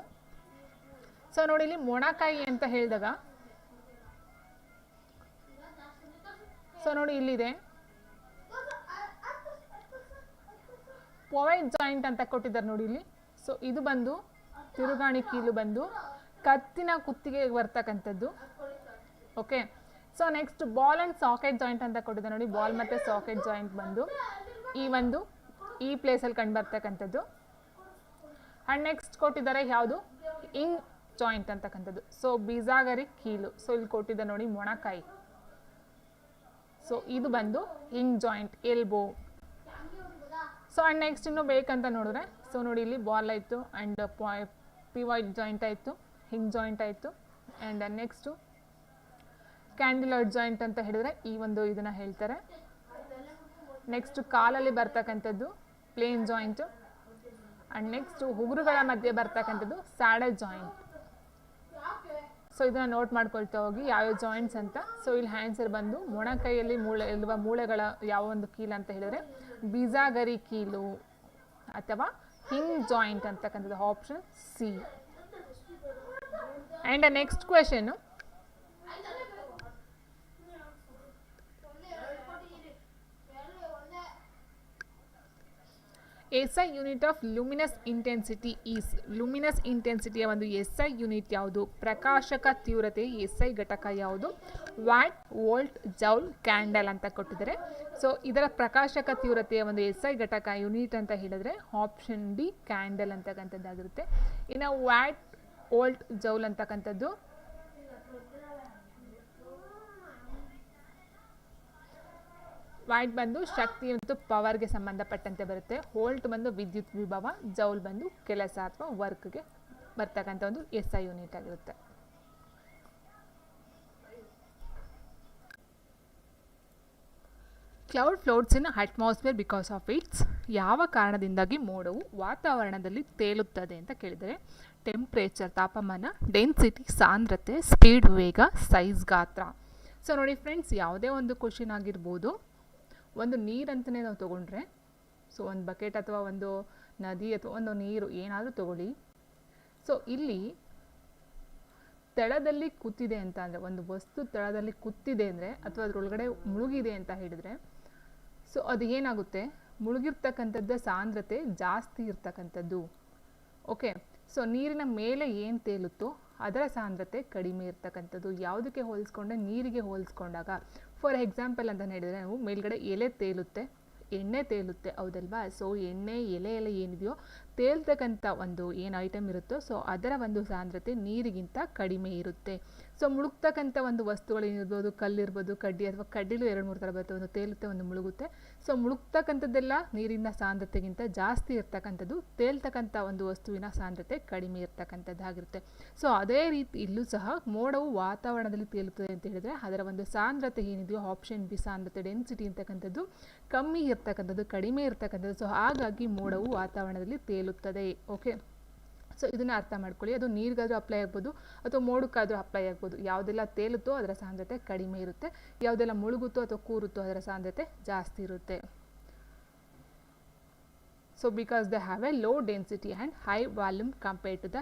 ಸೊ ನೋಡಿ, ಇಲ್ಲಿ ಮೊಣಕೈ ಅಂತ ಹೇಳಿದಾಗ ಸೊ ನೋಡಿ ಇಲ್ಲಿದೆ ಪೊವೈಟ್ ಜಾಯಿಂಟ್ ಅಂತ ಕೊಟ್ಟಿದ್ದಾರೆ ನೋಡಿ ಇಲ್ಲಿ. ಸೊ ಇದು ಬಂದು ತಿರುಗಾಣಿ ಕೀಲು ಬಂದು ಕತ್ತಿನ ಕುತ್ತಿಗೆ ಬರ್ತಕ್ಕಂಥದ್ದು. Okay, so next ball and socket joint ಅಂತ ಕೊಟ್ಟಿದ್ದಾರೆ ನೋಡಿ. ಬಾಲ್ ಮತ್ತು ಸಾಕೆಟ್ ಜಾಯಿಂಟ್ ಬಂದು ಈ ಪ್ಲೇಸಲ್ಲಿ ಕಂಡು ಬರ್ತಕ್ಕಂಥದ್ದು. ಆ್ಯಂಡ್ ನೆಕ್ಸ್ಟ್ ಕೊಟ್ಟಿದ್ದಾರೆ ಯಾವುದು, ಇಂಗ್ ಜಾಯಿಂಟ್ ಅಂತಕ್ಕಂಥದ್ದು. ಸೊ ಬೀಜಾಗರಿ ಕೀಲು. ಸೊ ಇಲ್ಲಿ ಕೊಟ್ಟಿದ್ದಾರೆ ನೋಡಿ ಮೊಣಕೈ. ಸೊ ಇದು ಬಂದು ಹಿಂಗ್ joint, elbow. So and next ಇನ್ನು ಬೇಕಂತ ನೋಡಿದ್ರೆ, ಸೊ ನೋಡಿ ಇಲ್ಲಿ ಬಾಲ್ ಆಯಿತು, ಆ್ಯಂಡ್ ಪಿವಾಯ್ಡ್ ಜಾಯಿಂಟ್ ಆಯಿತು, ಹಿಂಗ್ ಜಾಯಿಂಟ್ ಆಯಿತು. ಆ್ಯಂಡ್ ನೆಕ್ಸ್ಟು ಕ್ಯಾಂಡಿಲಾಯ್ಡ್ ಜಾಯಿಂಟ್ ಅಂತ ಹೇಳಿದ್ರೆ ಈ ಒಂದು ಇದನ್ನು ಹೇಳ್ತಾರೆ. ನೆಕ್ಸ್ಟು ಕಾಲಲ್ಲಿ ಬರ್ತಕ್ಕಂಥದ್ದು ಪ್ಲೇನ್ ಜಾಯಿಂಟು. ಆ್ಯಂಡ್ ನೆಕ್ಸ್ಟು ಉಗುರುಗಳ ಮಧ್ಯೆ ಬರ್ತಕ್ಕಂಥದ್ದು ಸ್ಯಾಡಲ್ ಜಾಯಿಂಟ್. ಸೊ ಇದನ್ನು ನೋಟ್ ಮಾಡ್ಕೊಳ್ತಾ ಹೋಗಿ ಯಾವ್ಯಾವ ಜಾಯಿಂಟ್ಸ್ ಅಂತ. ಸೊ ಇಲ್ಲಿ ಆನ್ಸರ್ ಬಂದು ಮೊಣಕೈಯಲ್ಲಿ ಇರುವ ಮೂಳೆಗಳ ಯಾವ ಒಂದು ಕೀಲು ಅಂತ ಹೇಳಿದ್ರೆ ಬೀಜಾಗರಿ ಕೀಲು ಅಥವಾ ಹಿಂಗ್ ಜಾಯಿಂಟ್ ಅಂತಕ್ಕಂಥದ್ದು option C. And next question, SI unit of luminous intensity is. Luminous ಇಂಟೆನ್ಸಿಟಿಯ ಒಂದು SI ಯೂನಿಟ್ ಯಾವುದು? ಪ್ರಕಾಶಕ ತೀವ್ರತೆ SI ಘಟಕ ಯಾವುದು? ವ್ಯಾಟ್, ವೋಲ್ಟ್, ಜೌಲ್, ಕ್ಯಾಂಡಲ್ ಅಂತ ಕೊಟ್ಟಿದ್ದಾರೆ. ಸೊ ಇದರ ಪ್ರಕಾಶಕ ತೀವ್ರತೆಯ ಒಂದು SI ಘಟಕ ಯೂನಿಟ್ ಅಂತ ಹೇಳಿದ್ರೆ ಆಪ್ಷನ್ ಡಿ, ಕ್ಯಾಂಡಲ್ ಅಂತಕ್ಕಂಥದ್ದಾಗಿರುತ್ತೆ. ಇನ್ನು ವ್ಯಾಟ್, ವೋಲ್ಟ್, ಜೌಲ್ ಅಂತಕ್ಕಂಥದ್ದು ವ್ಯಾಟ್ ಬಂದು ಶಕ್ತಿ ಮತ್ತು ಪವರ್ಗೆ ಸಂಬಂಧಪಟ್ಟಂತೆ ಬರುತ್ತೆ. ವೋಲ್ಟ್ ಬಂದು ವಿದ್ಯುತ್ ವಿಭವ, ಜೌಲ್ ಬಂದು ಕೆಲಸ ಅಥವಾ ವರ್ಕ್ಗೆ ಬರ್ತಕ್ಕಂಥ ಒಂದು SI ಯೂನಿಟ್ ಆಗಿರುತ್ತೆ. Cloud floats in atmosphere because of it's. ಯಾವ ಕಾರಣದಿಂದಾಗಿ ಮೋಡವು ವಾತಾವರಣದಲ್ಲಿ ತೇಲುತ್ತದೆ ಅಂತ ಕೇಳಿದರೆ ಟೆಂಪ್ರೇಚರ್ ತಾಪಮಾನ, ಡೆನ್ಸಿಟಿ ಸಾಂದ್ರತೆ, ಸ್ಪೀಡ್ ವೇಗ, ಸೈಜ್ ಗಾತ್ರ. ಸೊ ನೋಡಿ ಫ್ರೆಂಡ್ಸ್, ಯಾವುದೇ ಒಂದು ಕ್ವಶನ್ ಆಗಿರ್ಬೋದು, ಒಂದು ನೀರಂತಲೇ ನಾವು ತೊಗೊಂಡ್ರೆ, ಸೊ ಒಂದು ಬಕೆಟ್ ಅಥವಾ ಒಂದು ನದಿ ಅಥವಾ ಒಂದು ನೀರು ಏನಾದರೂ ತಗೊಳ್ಳಿ. ಸೊ ಇಲ್ಲಿ ತಳದಲ್ಲಿ ಕೂತಿದೆ ಅಂತ ಅಂದರೆ, ಒಂದು ವಸ್ತು ತಳದಲ್ಲಿ ಕೂತಿದೆ ಅಂದರೆ ಅಥವಾ ಅದರೊಳಗಡೆ ಮುಳುಗಿದೆ ಅಂತ ಹೇಳಿದರೆ, ಸೊ ಅದು ಏನಾಗುತ್ತೆ, ಮುಳುಗಿರ್ತಕ್ಕಂಥದ್ದು ಸಾಂದ್ರತೆ ಜಾಸ್ತಿ ಇರ್ತಕ್ಕಂಥದ್ದು. ಓಕೆ, ಸೊ ನೀರಿನ ಮೇಲೆ ಏನು ತೇಲುತ್ತೋ ಅದರ ಸಾಂದ್ರತೆ ಕಡಿಮೆ ಇರ್ತಕ್ಕಂಥದ್ದು. ಯಾವುದಕ್ಕೆ ಹೋಲಿಸ್ಕೊಂಡೆ? ನೀರಿಗೆ ಹೋಲಿಸ್ಕೊಂಡಾಗ. ಫಾರ್ ಎಕ್ಸಾಂಪಲ್ ಅಂತ ಹೇಳಿದರೆ, ನಾವು ಮೇಲ್ಗಡೆ ಎಲೆ ತೇಲುತ್ತೆ, ಎಣ್ಣೆ ತೇಲುತ್ತೆ, ಹೌದಲ್ವಾ? ಸೊ ಎಣ್ಣೆ ಎಲೆ ಎಲ್ಲ ಏನಿದೆಯೋ ತೇಲ್ತಕ್ಕಂಥ ಒಂದು ಏನು ಐಟಮ್ ಇರುತ್ತೋ ಸೊ ಅದರ ಒಂದು ಸಾಂದ್ರತೆ ನೀರಿಗಿಂತ ಕಡಿಮೆ ಇರುತ್ತೆ. ಸೊ ಮುಳುಗ್ತಕ್ಕಂಥ ಒಂದು ವಸ್ತುಗಳು ಏನಿರ್ಬೋದು, ಕಲ್ಲಿರ್ಬೋದು, ಕಡ್ಡಿ ಅಥವಾ ಕಡ್ಡಿಲು 2-3 ಥರ ಬರುತ್ತೆ, ಒಂದು ತೇಲುತ್ತೆ ಒಂದು ಮುಳುಗುತ್ತೆ. ಸೊ ಮುಳುಗ್ತಕ್ಕಂಥದ್ದೆಲ್ಲ ನೀರಿನ ಸಾಂದ್ರತೆಗಿಂತ ಜಾಸ್ತಿ ಇರ್ತಕ್ಕಂಥದ್ದು, ತೇಲ್ತಕ್ಕಂಥ ಒಂದು ವಸ್ತುವಿನ ಸಾಂದ್ರತೆ ಕಡಿಮೆ ಇರ್ತಕ್ಕಂಥದ್ದಾಗಿರುತ್ತೆ. ಸೊ ಅದೇ ರೀತಿ ಇಲ್ಲೂ ಸಹ ಮೋಡವು ವಾತಾವರಣದಲ್ಲಿ ತೇಲುತ್ತದೆ ಅಂತ ಹೇಳಿದ್ರೆ ಅದರ ಒಂದು ಸಾಂದ್ರತೆ ಏನಿದೆಯೋ ಆಪ್ಷನ್ ಬಿ ಸಾಂದ್ರತೆ ಡೆನ್ಸಿಟಿ ಅಂತಕ್ಕಂಥದ್ದು ಕಮ್ಮಿ ಇರ್ತಕ್ಕಂಥದ್ದು, ಕಡಿಮೆ ಇರ್ತಕ್ಕಂಥದ್ದು. ಸೊ ಹಾಗಾಗಿ ಮೋಡವು ವಾತಾವರಣದಲ್ಲಿ ತೇಲುತ್ತದೆ. ಓಕೆ, ಸೊ ಇದನ್ನು ಅರ್ಥ ಮಾಡ್ಕೊಳ್ಳಿ. ಅದು ನೀರಿಗಾದರೂ ಅಪ್ಲೈ ಆಗ್ಬೋದು ಅಥವಾ ಮೋಡಕ್ಕಾದರೂ ಅಪ್ಲೈ ಆಗ್ಬೋದು. ಯಾವುದೆಲ್ಲ ತೇಲುತ್ತೋ ಅದರ ಸಾಂದ್ರತೆ ಕಡಿಮೆ ಇರುತ್ತೆ, ಯಾವುದೆಲ್ಲ ಮುಳುಗುತ್ತೋ ಅಥವಾ ಕೂರುತ್ತೋ ಅದರ ಸಾಂದ್ರತೆ ಜಾಸ್ತಿ ಇರುತ್ತೆ. So because they have a low density and high volume compared to the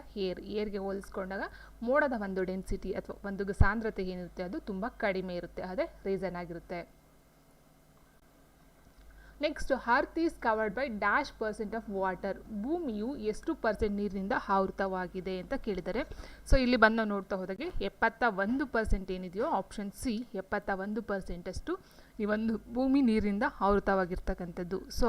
ಏರ್ಗೆ ಹೋಲಿಸ್ಕೊಂಡಾಗ ಮೋಡದ ಒಂದು ಡೆನ್ಸಿಟಿ ಅಥವಾ ಒಂದು ಸಾಂದ್ರತೆ ಏನಿರುತ್ತೆ ಅದು ತುಂಬ ಕಡಿಮೆ ಇರುತ್ತೆ. ಅದೇ ರೀಸನ್ ಆಗಿರುತ್ತೆ. Next, earth is covered by -% of water. ಭೂಮಿಯು ಎಷ್ಟು % ನೀರಿನಿಂದ ಆವೃತವಾಗಿದೆ ಅಂತ ಕೇಳಿದ್ದಾರೆ. ಸೊ ಇಲ್ಲಿ ಬಂದು ನಾವು ನೋಡ್ತಾ ಹೋದಾಗೆ 71% ಏನಿದೆಯೋ ಆಪ್ಷನ್ ಸಿ 71% ಅಷ್ಟು ಈ ಒಂದು ಭೂಮಿ ನೀರಿನಿಂದ ಆವೃತವಾಗಿರ್ತಕ್ಕಂಥದ್ದು. ಸೊ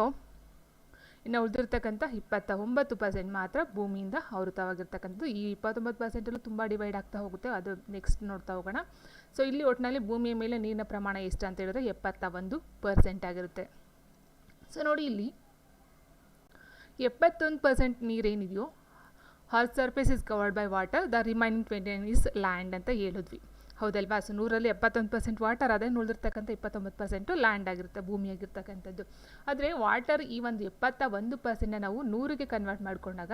ಇನ್ನು ಉಳಿದಿರ್ತಕ್ಕಂಥ 29% ಮಾತ್ರ ಭೂಮಿಯಿಂದ ಆವೃತವಾಗಿರ್ತಕ್ಕಂಥದ್ದು. ಈ 29% ತುಂಬ ಡಿವೈಡ್ ಆಗ್ತಾ ಹೋಗುತ್ತೆ, ಅದು ನೆಕ್ಸ್ಟ್ ನೋಡ್ತಾ ಹೋಗೋಣ. ಸೊ ಇಲ್ಲಿ ಒಟ್ಟಿನಲ್ಲಿ ಭೂಮಿಯ ಮೇಲೆ ನೀರಿನ ಪ್ರಮಾಣ ಎಷ್ಟು ಅಂತ ಹೇಳಿದ್ರೆ 71% ಆಗಿರುತ್ತೆ. ಸೊ ನೋಡಿ ಇಲ್ಲಿ 71% ನೀರೇನಿದೆಯೋ earth surface is covered by water, the remaining 29 is land ಅಂತ ಹೇಳಿದ್ವಿ, ಹೌದಲ್ವಾ? ಸೊ 100ರಲ್ಲಿ 71% ವಾಟರ್, ಅದೇ ಉಳಿದಿರ್ತಕ್ಕಂಥ 29% ಲ್ಯಾಂಡ್ ಆಗಿರುತ್ತೆ, ಭೂಮಿಯಾಗಿರ್ತಕ್ಕಂಥದ್ದು. ಆದರೆ ವಾಟರ್ ಈ ಒಂದು 71% ನಾವು 100ಗೆ ಕನ್ವರ್ಟ್ ಮಾಡಿಕೊಂಡಾಗ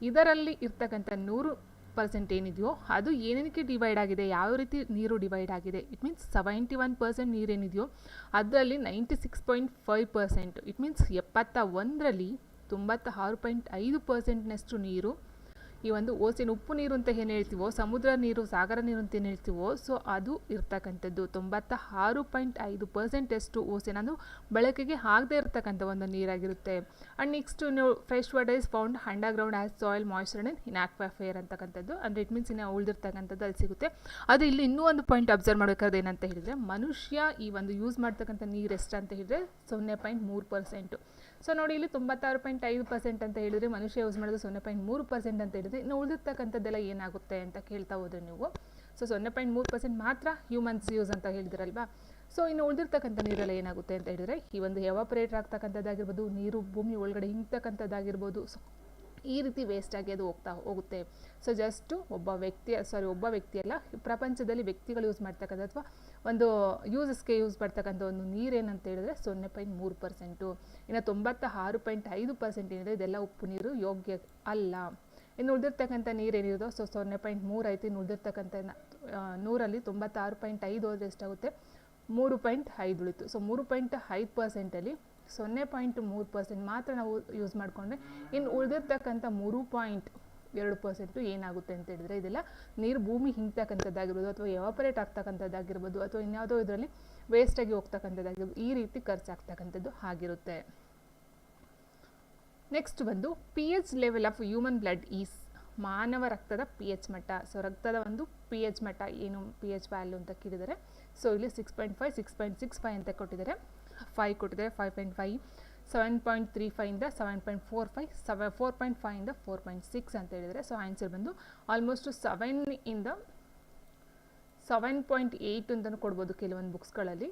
ಇದರಲ್ಲಿ ಇರ್ತಕ್ಕಂಥ 100% ಏನಿದೆಯೋ ಅದು ಏನಕ್ಕೆ ಡಿವೈಡ್ ಆಗಿದೆ, ಯಾವ ರೀತಿ ನೀರು ಡಿವೈಡ್ ಆಗಿದೆ. ಇಟ್ ಮೀನ್ಸ್ 71% ನೀರೇನಿದೆಯೋ ಅದರಲ್ಲಿ 96.5%, ಇಟ್ ಮೀನ್ಸ್ 71ರಲ್ಲಿ 96.5%ನಷ್ಟು ನೀರು ಈ ಒಂದು ಓಷನ್, ಉಪ್ಪು ನೀರು ಅಂತ ಏನು ಹೇಳ್ತೀವೋ, ಸಮುದ್ರ ನೀರು, ಸಾಗರ ನೀರು ಅಂತ ಏನು ಹೇಳ್ತೀವೋ, ಸೊ ಅದು ಇರ್ತಕ್ಕಂಥದ್ದು 96.5% ಅಷ್ಟು ಓಷನ್, ಅದು ಬಳಕೆಗೆ ಆಗದೆ ಇರ್ತಕ್ಕಂಥ ಒಂದು ನೀರಾಗಿರುತ್ತೆ. And next fresh water is found underground as soil moisture in aquifer ಅಂತಕ್ಕಂಥದ್ದು. ಅಂದರೆ ಇಟ್ ಮೀನ್ಸ್ ಇನ್ನು ಉಳಿದಿರ್ತಕ್ಕಂಥದ್ದು ಅಲ್ಲಿ ಸಿಗುತ್ತೆ. ಅದು ಇಲ್ಲಿ ಇನ್ನೂ ಒಂದು ಪಾಯಿಂಟ್ ಅಬ್ಸರ್ವ್ ಮಾಡಬೇಕಾದ್ರೆ ಏನಂತ ಹೇಳಿದರೆ, ಮನುಷ್ಯ ಈ ಒಂದು ಯೂಸ್ ಮಾಡ್ತಕ್ಕಂಥ ನೀರು ಎಷ್ಟು ಅಂತ ಹೇಳಿದ್ರೆ 0.3%. ಸೊ ನೋಡಿ ಇಲ್ಲಿ 96.5% ಅಂತ ಹೇಳಿದ್ರೆ ಮನುಷ್ಯ ಯೂಸ್ ಮಾಡೋದು 0.3% ಅಂತ ಹೇಳಿದ್ರೆ, ಇನ್ನು ಉಳಿದಿರ್ತಕ್ಕಂಥದ್ದೆಲ್ಲ ಏನಾಗುತ್ತೆ ಅಂತ ಕೇಳ್ತಾ ಹೋದ್ರೆ ನೀವು. ಸೊ 0.3% ಮಾತ್ರ ಹ್ಯೂಮನ್ಸ್ ಯೂಸ್ ಅಂತ ಹೇಳಿದ್ರಲ್ವಾ. ಸೊ ಇನ್ನು ಉಳಿದಿರ್ತಕ್ಕಂಥ ನೀರೆಲ್ಲ ಏನಾಗುತ್ತೆ ಅಂತ ಹೇಳಿದ್ರೆ, ಈ ಒಂದು ಎವಾಪರೇಟ್ ಆಗ್ತಕ್ಕಂಥದ್ದಾಗಿರ್ಬೋದು, ನೀರು ಭೂಮಿ ಒಳಗಡೆ ಹಿಂಗ್ತಕ್ಕಂಥದ್ದಾಗಿರ್ಬೋದು, ಸೊ ಈ ರೀತಿ ವೇಸ್ಟ್ ಆಗಿ ಅದು ಹೋಗುತ್ತೆ. ಸೊ ಜಸ್ಟು ಒಬ್ಬ ವ್ಯಕ್ತಿಯಲ್ಲ, ಪ್ರಪಂಚದಲ್ಲಿ ವ್ಯಕ್ತಿಗಳು ಯೂಸ್ ಮಾಡ್ತಕ್ಕಂಥ ಅಥವಾ ಒಂದು ಯೂಸಸ್ಗೆ ಯೂಸ್ ಮಾಡ್ತಕ್ಕಂಥ ಒಂದು ನೀರೇನಂತ ಹೇಳಿದ್ರೆ 0.3%. ಇನ್ನು 96.5% ಏನಿದೆ ಇದೆಲ್ಲ ಉಪ್ಪು ನೀರು, ಯೋಗ್ಯ ಅಲ್ಲ. ಇನ್ನು ಉಳಿದಿರ್ತಕ್ಕಂಥ ನೀರೇನಿರೋದು ಸೊ 0.3 ಐತಿ. ಇನ್ನು ಉಳಿದಿರ್ತಕ್ಕಂಥ 100ರಲ್ಲಿ 96.5 ಹೋದರೆ ಎಷ್ಟಾಗುತ್ತೆ, 3.5 ಉಳಿತು. ಸೊ 3.5%ಅಲ್ಲಿ 0.3% ಮಾತ್ರ ನಾವು ಯೂಸ್ ಮಾಡಿಕೊಂಡ್ರೆ ಇನ್ನು ಉಳಿದಿರ್ತಕ್ಕಂಥ 3.2% ಏನಾಗುತ್ತೆ ಅಂತ ಹೇಳಿದ್ರೆ, ಇದೆಲ್ಲ ನೀರು ಭೂಮಿ ಹಿಂಗ್ತಕ್ಕಂಥದ್ದಾಗಿರ್ಬೋದು ಅಥವಾ ಎವಾಪರೇಟ್ ಆಗ್ತಕ್ಕಂಥದ್ದಾಗಿರ್ಬೋದು ಅಥವಾ ಇನ್ಯಾವುದೋ ಇದರಲ್ಲಿ ವೇಸ್ಟಾಗಿ ಹೋಗ್ತಕ್ಕಂಥದ್ದಾಗಿರ್ಬೋದು, ಈ ರೀತಿ ಖರ್ಚಾಗ್ತಕ್ಕಂಥದ್ದು ಆಗಿರುತ್ತೆ. ನೆಕ್ಸ್ಟ್ ಬಂದು pH level of human blood is, ಮಾನವ ರಕ್ತದ pH ಮಟ್ಟ. ಸೊ ರಕ್ತದ ಒಂದು pH ಮಟ್ಟ ಏನು, pH ವ್ಯಾಲ್ಯೂ ಅಂತ ಕೇಳಿದರೆ, ಸೊ ಇಲ್ಲಿ 6.5, 6.65 ಅಂತ ಕೊಟ್ಟಿದ್ದಾರೆ, 5 ಕೊಟ್ಟಿದ್ದಾರೆ, 5.5, 7.35 ಇಂದ 7.45, 4.5 ಇಂದ 4.6 ಅಂತ ಹೇಳಿದರೆ. ಸೊ ಆನ್ಸರ್ ಬಂದು ಆಲ್ಮೋಸ್ಟ್ 7 ಇಂದ 7.8 ಅಂತಲೂ ಕೊಡ್ಬೋದು ಕೆಲವೊಂದು ಬುಕ್ಸ್ಗಳಲ್ಲಿ.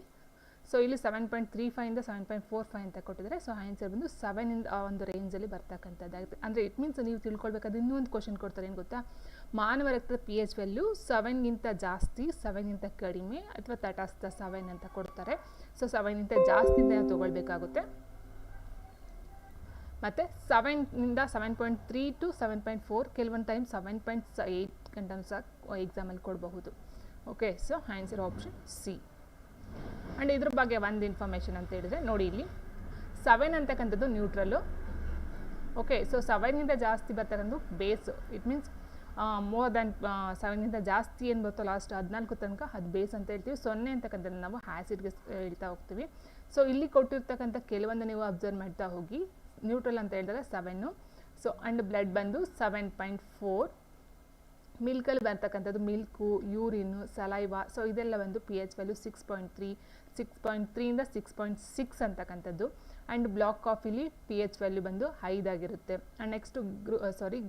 ಸೊ ಇಲ್ಲಿ 7.35 ಇಂದ 7.45 ಅಂತ ಕೊಟ್ಟಿದ್ದಾರೆ. ಸೊ ಆನ್ಸರ್ ಬಂದು 7 ಇಂದ ಆ ಒಂದು ರೇಂಜಲ್ಲಿ ಬರ್ತಕ್ಕಂಥದ್ದಾಗುತ್ತೆ. ಅಂದರೆ ಇಟ್ ಮೀನ್ಸ್ ನೀವು ತಿಳ್ಕೊಳ್ಬೇಕಾದ್ರೆ ಇನ್ನೂ ಒಂದು ಕ್ವಶನ್ ಕೊಡ್ತಾರೆ, ಏನು ಗೊತ್ತಾ, ಮಾನವ ರಕ್ತದ pH ವ್ಯಾಲ್ಯೂ 7ಗಿಂತ ಜಾಸ್ತಿ, 7ಗಿಂತ ಕಡಿಮೆ ಅಥವಾ ತಟಸ್ಥ 7 ಅಂತ ಕೊಡ್ತಾರೆ. ಸೊ 7ಗಿಂತ ಜಾಸ್ತಿಯಿಂದ ನಾವು ತೊಗೊಳ್ಬೇಕಾಗುತ್ತೆ. ಮತ್ತು 7ಇಂದ 7.3 ಟು 7.4, ಕೆಲವೊಂದು ಟೈಮ್ 7.8 ಗಂಟನೂ ಸಹ ಎಕ್ಸಾಮಲ್ಲಿ ಕೊಡಬಹುದು. Okay, so answer option C. And ಇದ್ರ ಬಗ್ಗೆ ಒಂದು ಇನ್ಫಾರ್ಮೇಷನ್ ಅಂತ ಹೇಳಿದ್ರೆ ನೋಡಿ, ಇಲ್ಲಿ 7 ಅಂತಕ್ಕಂಥದ್ದು ನ್ಯೂಟ್ರಲ್ಲು. ಓಕೆ, ಸೊ 7ಗಿಂತ ಜಾಸ್ತಿ ಬರ್ತಕ್ಕಂಥ base, it means more than 7ಗಿಂತ ಜಾಸ್ತಿ ಏನು ಬರ್ತೋ ಲಾಸ್ಟ್ 14 ತನಕ ಅದು ಬೇಸ್ ಅಂತ ಹೇಳ್ತೀವಿ. 0 ಅಂತಕ್ಕಂಥದ್ದು ನಾವು ಆ್ಯಸಿಡ್ಗೆ ಹೇಳ್ತಾ ಹೋಗ್ತೀವಿ. ಸೊ ಇಲ್ಲಿ ಕೊಟ್ಟಿರ್ತಕ್ಕಂಥ ಕೆಲವೊಂದು ನೀವು ಅಬ್ಸರ್ವ್ ಮಾಡ್ತಾ ಹೋಗಿ, ನ್ಯೂಟ್ರಲ್ ಅಂತ ಹೇಳಿದಾಗ 7. ಸೊ ಆ್ಯಂಡ್ ಬ್ಲಡ್ ಬಂದು 7.4. ಮಿಲ್ಕಲ್ಲಿ ಬರ್ತಕ್ಕಂಥದ್ದು ಮಿಲ್ಕು, ಯೂರಿನು, ಸಲೈವಾ, ಸೊ ಇದೆಲ್ಲ ಒಂದು pH ವ್ಯಾಲ್ಯೂ 6.3 ಇಂದ 6.6 ಅಂತಕ್ಕಂಥದ್ದು. ಆ್ಯಂಡ್ ಬ್ಲಾಕ್ ಕಾಫಿಲಿ ಪಿ ಎಚ್ ವ್ಯಾಲ್ಯೂ ಬಂದು 5 ಆಗಿರುತ್ತೆ. And next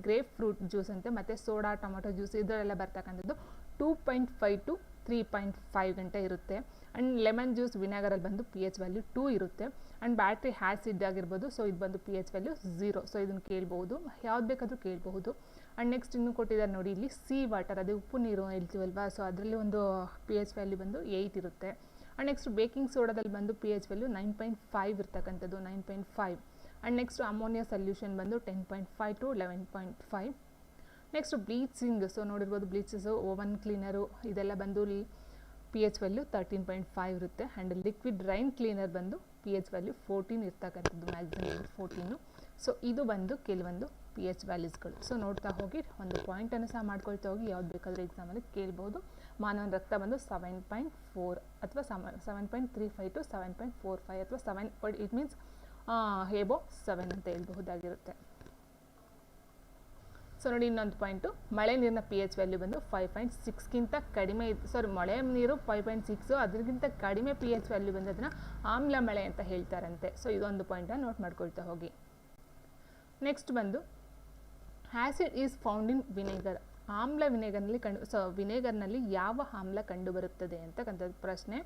grapefruit juice ಅಂತೆ ಮತ್ತು ಸೋಡಾ ಟೊಮೊಟೊ ಜ್ಯೂಸ್ ಇದರೆಲ್ಲ ಬರ್ತಕ್ಕಂಥದ್ದು 2.5 to 3.5 ಗಂಟೆ ಇರುತ್ತೆ. ಆ್ಯಂಡ್ ಲೆಮನ್ ಜ್ಯೂಸ್ ವಿನೆಗರಲ್ಲಿ ಬಂದು ಪಿ ಎಚ್ ವ್ಯಾಲ್ಯೂ 2 ಇರುತ್ತೆ. ಆ್ಯಂಡ್ ಬ್ಯಾಟ್ರಿ ಆ್ಯಸಿಡ್ ಆಗಿರ್ಬೋದು, ಸೊ ಇದು ಬಂದು ಪಿ ಎಚ್ ವ್ಯಾಲ್ಯೂ 0. ಸೊ ಇದನ್ನು ಕೇಳಬಹುದು, ಯಾವ್ದು ಬೇಕಾದರೂ ಕೇಳಬಹುದು. ಆ್ಯಂಡ್ ನೆಕ್ಸ್ಟ್ ಇನ್ನೂ ಕೊಟ್ಟಿದ್ದಾರೆ ನೋಡಿ ಇಲ್ಲಿ ಸಿ ವಾಟರ್, ಅದೇ ಉಪ್ಪು ನೀರು ಹೇಳ್ತೀವಲ್ವಾ, ಸೊ ಅದರಲ್ಲಿ ಒಂದು ಪಿ ಎಚ್ ವ್ಯಾಲ್ಯೂ ಬಂದು 8 ಇರುತ್ತೆ. ಆ್ಯಂಡ್ ನೆಕ್ಸ್ಟ್ ಬೇಕಿಂಗ್ ಸೋಡಾದಲ್ಲಿ ಬಂದು ಪಿ ಎಚ್ ವ್ಯಾಲ್ಯೂ 9.5 ಇರ್ತಕ್ಕಂಥದ್ದು, 9.5. ಆ್ಯಂಡ್ ನೆಕ್ಸ್ಟ್ ಅಮೋನಿಯಾ ಸೊಲ್ಯೂಷನ್ ಬಂದು 10.5 to 11.5. ನೆಕ್ಸ್ಟ್ ಬ್ಲೀಚಿಂಗ್, ಸೊ ನೋಡಿರ್ಬೋದು ಬ್ಲೀಚಸ್ಸು, ಓವನ್ ಕ್ಲೀನರು ಇದೆಲ್ಲ ಬಂದು ಪಿ ಎಚ್ ವ್ಯಾಲ್ಯೂ 13.5 ಇರುತ್ತೆ. ಆ್ಯಂಡ್ ಲಿಕ್ವಿಡ್ ರೈನ್ ಕ್ಲೀನರ್ ಬಂದು ಪಿ ಎಚ್ ವ್ಯಾಲ್ಯೂ 14 ಇರ್ತಕ್ಕಂಥದ್ದು, ಮ್ಯಾಕ್ಸಿಮಮ್ 14. ಸೊ ಇದು ಬಂದು ಕೆಲವೊಂದು ಪಿ ಎಚ್ ವ್ಯಾಲ್ಯೂಸ್ಗಳು. ಸೊ ನೋಡ್ತಾ ಹೋಗಿ ಒಂದು ಪಾಯಿಂಟನ್ನು ಸಹ ಮಾಡ್ಕೊಳ್ತಾ ಹೋಗಿ ಯಾವ್ದು ಬೇಕಾದರೂ ಎಕ್ಸಾಮಲ್ಲಿ ಕೇಳ್ಬೋದು. ಮಾನವನ ರಕ್ತ ಬಂದು 7.4 ಅಥವಾ 7.35 to 7.45 ಅಥವಾ 7, ಇಟ್ ಮೀನ್ಸ್ ಎಬೋ 7 ಅಂತ ಹೇಳ್ಬಹುದಾಗಿರುತ್ತೆ. ಸೊ ನೋಡಿ ಇನ್ನೊಂದು ಪಾಯಿಂಟು, ಮಳೆ ನೀರಿನ ಪಿ ಎಚ್ ವ್ಯಾಲ್ಯೂ ಬಂದು 5.6ಗಿಂತ ಕಡಿಮೆ ಮಳೆ ನೀರು 5.6, ಅದಕ್ಕಿಂತ ಕಡಿಮೆ ಪಿ ಎಚ್ ವ್ಯಾಲ್ಯೂ ಬಂದು ಅದನ್ನು ಆಮ್ಲ ಮಳೆ ಅಂತ ಹೇಳ್ತಾರಂತೆ. ಸೊ ಇದೊಂದು ಪಾಯಿಂಟನ್ನು ನೋಟ್ ಮಾಡ್ಕೊಳ್ತಾ ಹೋಗಿ. ನೆಕ್ಸ್ಟ್ ಬಂದು acid is found in vinegar. ಆಮ್ಲ ವಿನೆಗರ್ನಲ್ಲಿ ಯಾವ ಆಮ್ಲ ಕಂಡುಬರುತ್ತದೆ ಅಂತಕ್ಕಂಥದ್ದು ಪ್ರಶ್ನೆ.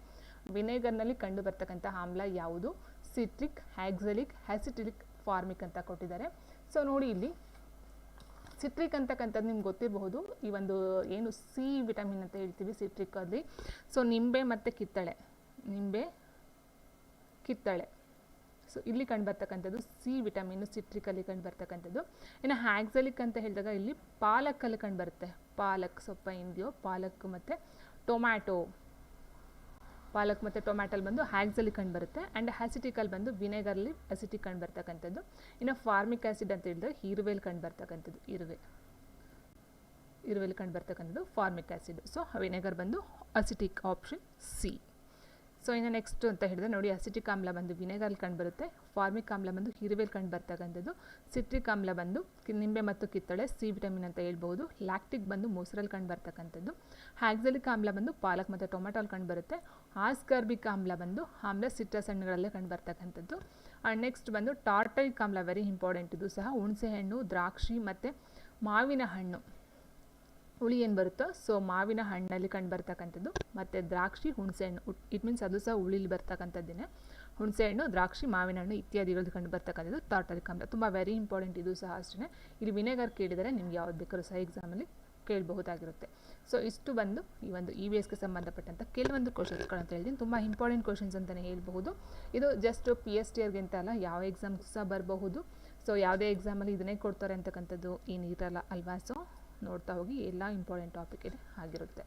ವಿನೆಗರ್ನಲ್ಲಿ ಕಂಡು ಬರ್ತಕ್ಕಂಥ ಆಮ್ಲ ಯಾವುದು? ಸಿಟ್ರಿಕ್, ಆಕ್ಸಾಲಿಕ್, ಆಸಿಟಿಲಿಕ್, ಫಾರ್ಮಿಕ್ ಅಂತ ಕೊಟ್ಟಿದ್ದಾರೆ. ಸೊ ನೋಡಿ ಇಲ್ಲಿ ಸಿಟ್ರಿಕ್ ಅಂತಕ್ಕಂಥದ್ದು ನಿಮ್ಗೆ ಗೊತ್ತಿರಬಹುದು, ಈ ಒಂದು ಏನು ಸಿ ವಿಟಮಿನ್ ಅಂತ ಹೇಳ್ತೀವಿ ಸಿಟ್ರಿಕಲ್ಲಿ. ಸೊ ನಿಂಬೆ ಮತ್ತು ಕಿತ್ತಳೆ, ಸೊ ಇಲ್ಲಿ ಕಂಡುಬರ್ತಕ್ಕಂಥದ್ದು ಸಿ ವಿಟಮಿನ್ನು ಸಿಟ್ರಿಕಲ್ಲಿ ಕಂಡುಬರ್ತಕ್ಕಂಥದ್ದು. ಇನ್ನು ಆಕ್ಸಾಲಿಕ್ ಅಂತ ಹೇಳಿದಾಗ ಇಲ್ಲಿ ಪಾಲಕಲ್ಲಿ ಕಂಡುಬರುತ್ತೆ, ಪಾಲಕ್ ಸೊಪ್ಪ ಏನಿದೆಯೋ ಪಾಲಕ್ ಮತ್ತು ಟೊಮ್ಯಾಟೋಲ್ಲಿ ಬಂದು ಆಕ್ಸಾಲಿಕ್ ಕಂಡುಬರುತ್ತೆ. ಆ್ಯಂಡ್ ಆಸಿಟಿಕಲ್ಲಿ ಬಂದು ವಿನೆಗರ್ಲಿ ಅಸಿಟಿಕ್ ಕಂಡುಬರ್ತಕ್ಕಂಥದ್ದು. ಇನ್ನು ಫಾರ್ಮಿಕ್ ಆ್ಯಸಿಡ್ ಅಂತ ಹೇಳಿದ್ರೆ ಇರುವೆಯಲ್ಲಿ ಕಂಡುಬರ್ತಕ್ಕಂಥದ್ದು, ಇರುವೆಯಲ್ಲಿ ಕಂಡುಬರ್ತಕ್ಕಂಥದ್ದು ಫಾರ್ಮಿಕ್ ಆ್ಯಸಿಡ್. ಸೊ ವಿನೆಗರ್ ಬಂದು ಅಸಿಟಿಕ್, ಆಪ್ಷನ್ ಸಿ. ಸೊ ಇನ್ನು ನೆಕ್ಸ್ಟ್ ಅಂತ ಹೇಳಿದ್ರೆ ನೋಡಿ, ಅಸಿಟಿಕ್ ಆಮ್ಲ ಬಂದು ವಿನೆಗರ್ಲಿ ಕಂಡುಬರುತ್ತೆ, ಫಾರ್ಮಿಕ್ ಆಮ್ಲ ಬಂದು ಇರುವೆಯಲ್ಲಿ ಕಂಡುಬರ್ತಕ್ಕಂಥದ್ದು, ಸಿಟ್ರಿಕ್ ಆಮ್ಲ ಬಂದು ನಿಂಬೆ ಮತ್ತು ಕಿತ್ತಳೆ ಸಿ ವಿಟಮಿನ್ ಅಂತ ಹೇಳ್ಬೋದು, ಲ್ಯಾಕ್ಟಿಕ್ ಬಂದು ಮೊಸರಲ್ಲಿ ಕಂಡುಬರ್ತಕ್ಕಂಥದ್ದು, ಆಕ್ಸಾಲಿಕ್ ಆಮ್ಲ ಬಂದು ಪಾಲಕ್ ಮತ್ತು ಟೊಮೆಟೋಲ್ಲಿ ಕಂಡುಬರುತ್ತೆ, ಆಸ್ಕಾರ್ಬಿಕ್ ಆಮ್ಲ ಬಂದು ಸಿಟ್ರಸ್ ಹಣ್ಣುಗಳಲ್ಲೇ ಕಂಡುಬರ್ತಕ್ಕಂಥದ್ದು. ಆ್ಯಂಡ್ ನೆಕ್ಸ್ಟ್ ಬಂದು ಟಾರ್ಟರಿಕ್ ಆಮ್ಲ, ವೆರಿ ಇಂಪಾರ್ಟೆಂಟ್ ಇದು ಸಹ, ಹುಣಸೆ ಹಣ್ಣು, ದ್ರಾಕ್ಷಿ ಮತ್ತು ಮಾವಿನ ಹಣ್ಣು ಹುಳಿ ಏನು ಬರುತ್ತೋ ಸೊ ಮಾವಿನ ಹಣ್ಣಲ್ಲಿ ಕಂಡುಬರ್ತಕ್ಕಂಥದ್ದು, ಮತ್ತು ದ್ರಾಕ್ಷಿ, ಹುಣಸೆ ಹಣ್ಣು, ಇಟ್ ಮೀನ್ಸ್ ಅದು ಸಹ ಹುಳಿಲಿ ಬರ್ತಕ್ಕಂಥದ್ದೇನೆ. ಹುಣಸೆ ಹಣ್ಣು, ದ್ರಾಕ್ಷಿ, ಮಾವಿನ ಹಣ್ಣು ಇತ್ಯಾದಿಗಳು ಕಂಡುಬರ್ತಕ್ಕಂಥದ್ದು ಟಾರ್ಟರಿಕ್ ಆಮ್ಲ, ತುಂಬ ವೆರಿ ಇಂಪಾರ್ಟೆಂಟ್ ಇದು ಸಹ ಅಷ್ಟೇ. ಇಲ್ಲಿ ವಿನೆಗರ್ ಕೇಳಿದರೆ ನಿಮ್ಗೆ ಯಾವ್ದು ಬೇಕಾದ್ರೂ ಸಹ ಎಕ್ಸಾಮಲ್ಲಿ ಕೇಳಬಹುದಾಗಿರುತ್ತೆ. ಸೊ ಇಷ್ಟು ಬಂದು ಈ ಒಂದು EVSಗೆ ಸಂಬಂಧಪಟ್ಟಂಥ ಕೆಲವೊಂದು ಕ್ವಶನ್ಸ್ಗಳು ಅಂತ ಹೇಳ್ತೀನಿ. ತುಂಬ ಇಂಪಾರ್ಟೆಂಟ್ ಕ್ವಶನ್ಸ್ ಅಂತಲೇ ಹೇಳ್ಬಹುದು. ಇದು ಜಸ್ಟ್ PSTRಗೆ ಅಂತ ಅಲ್ಲ, ಯಾವ ಎಕ್ಸಾಮ್ ಸಹ ಬರಬಹುದು. ಸೊ ಯಾವುದೇ ಎಕ್ಸಾಮಲ್ಲಿ ಇದನ್ನೇ ಕೊಡ್ತಾರೆ ಅಂತಕ್ಕಂಥದ್ದು ಏನಿರಲ್ಲ ಅಲ್ವಾ. ಸೊ ನೋಡ್ತಾ ಹೋಗಿ ಎಲ್ಲ ಇಂಪಾರ್ಟೆಂಟ್ ಟಾಪಿಕ್ ಇದೆ ಆಗಿರುತ್ತೆ.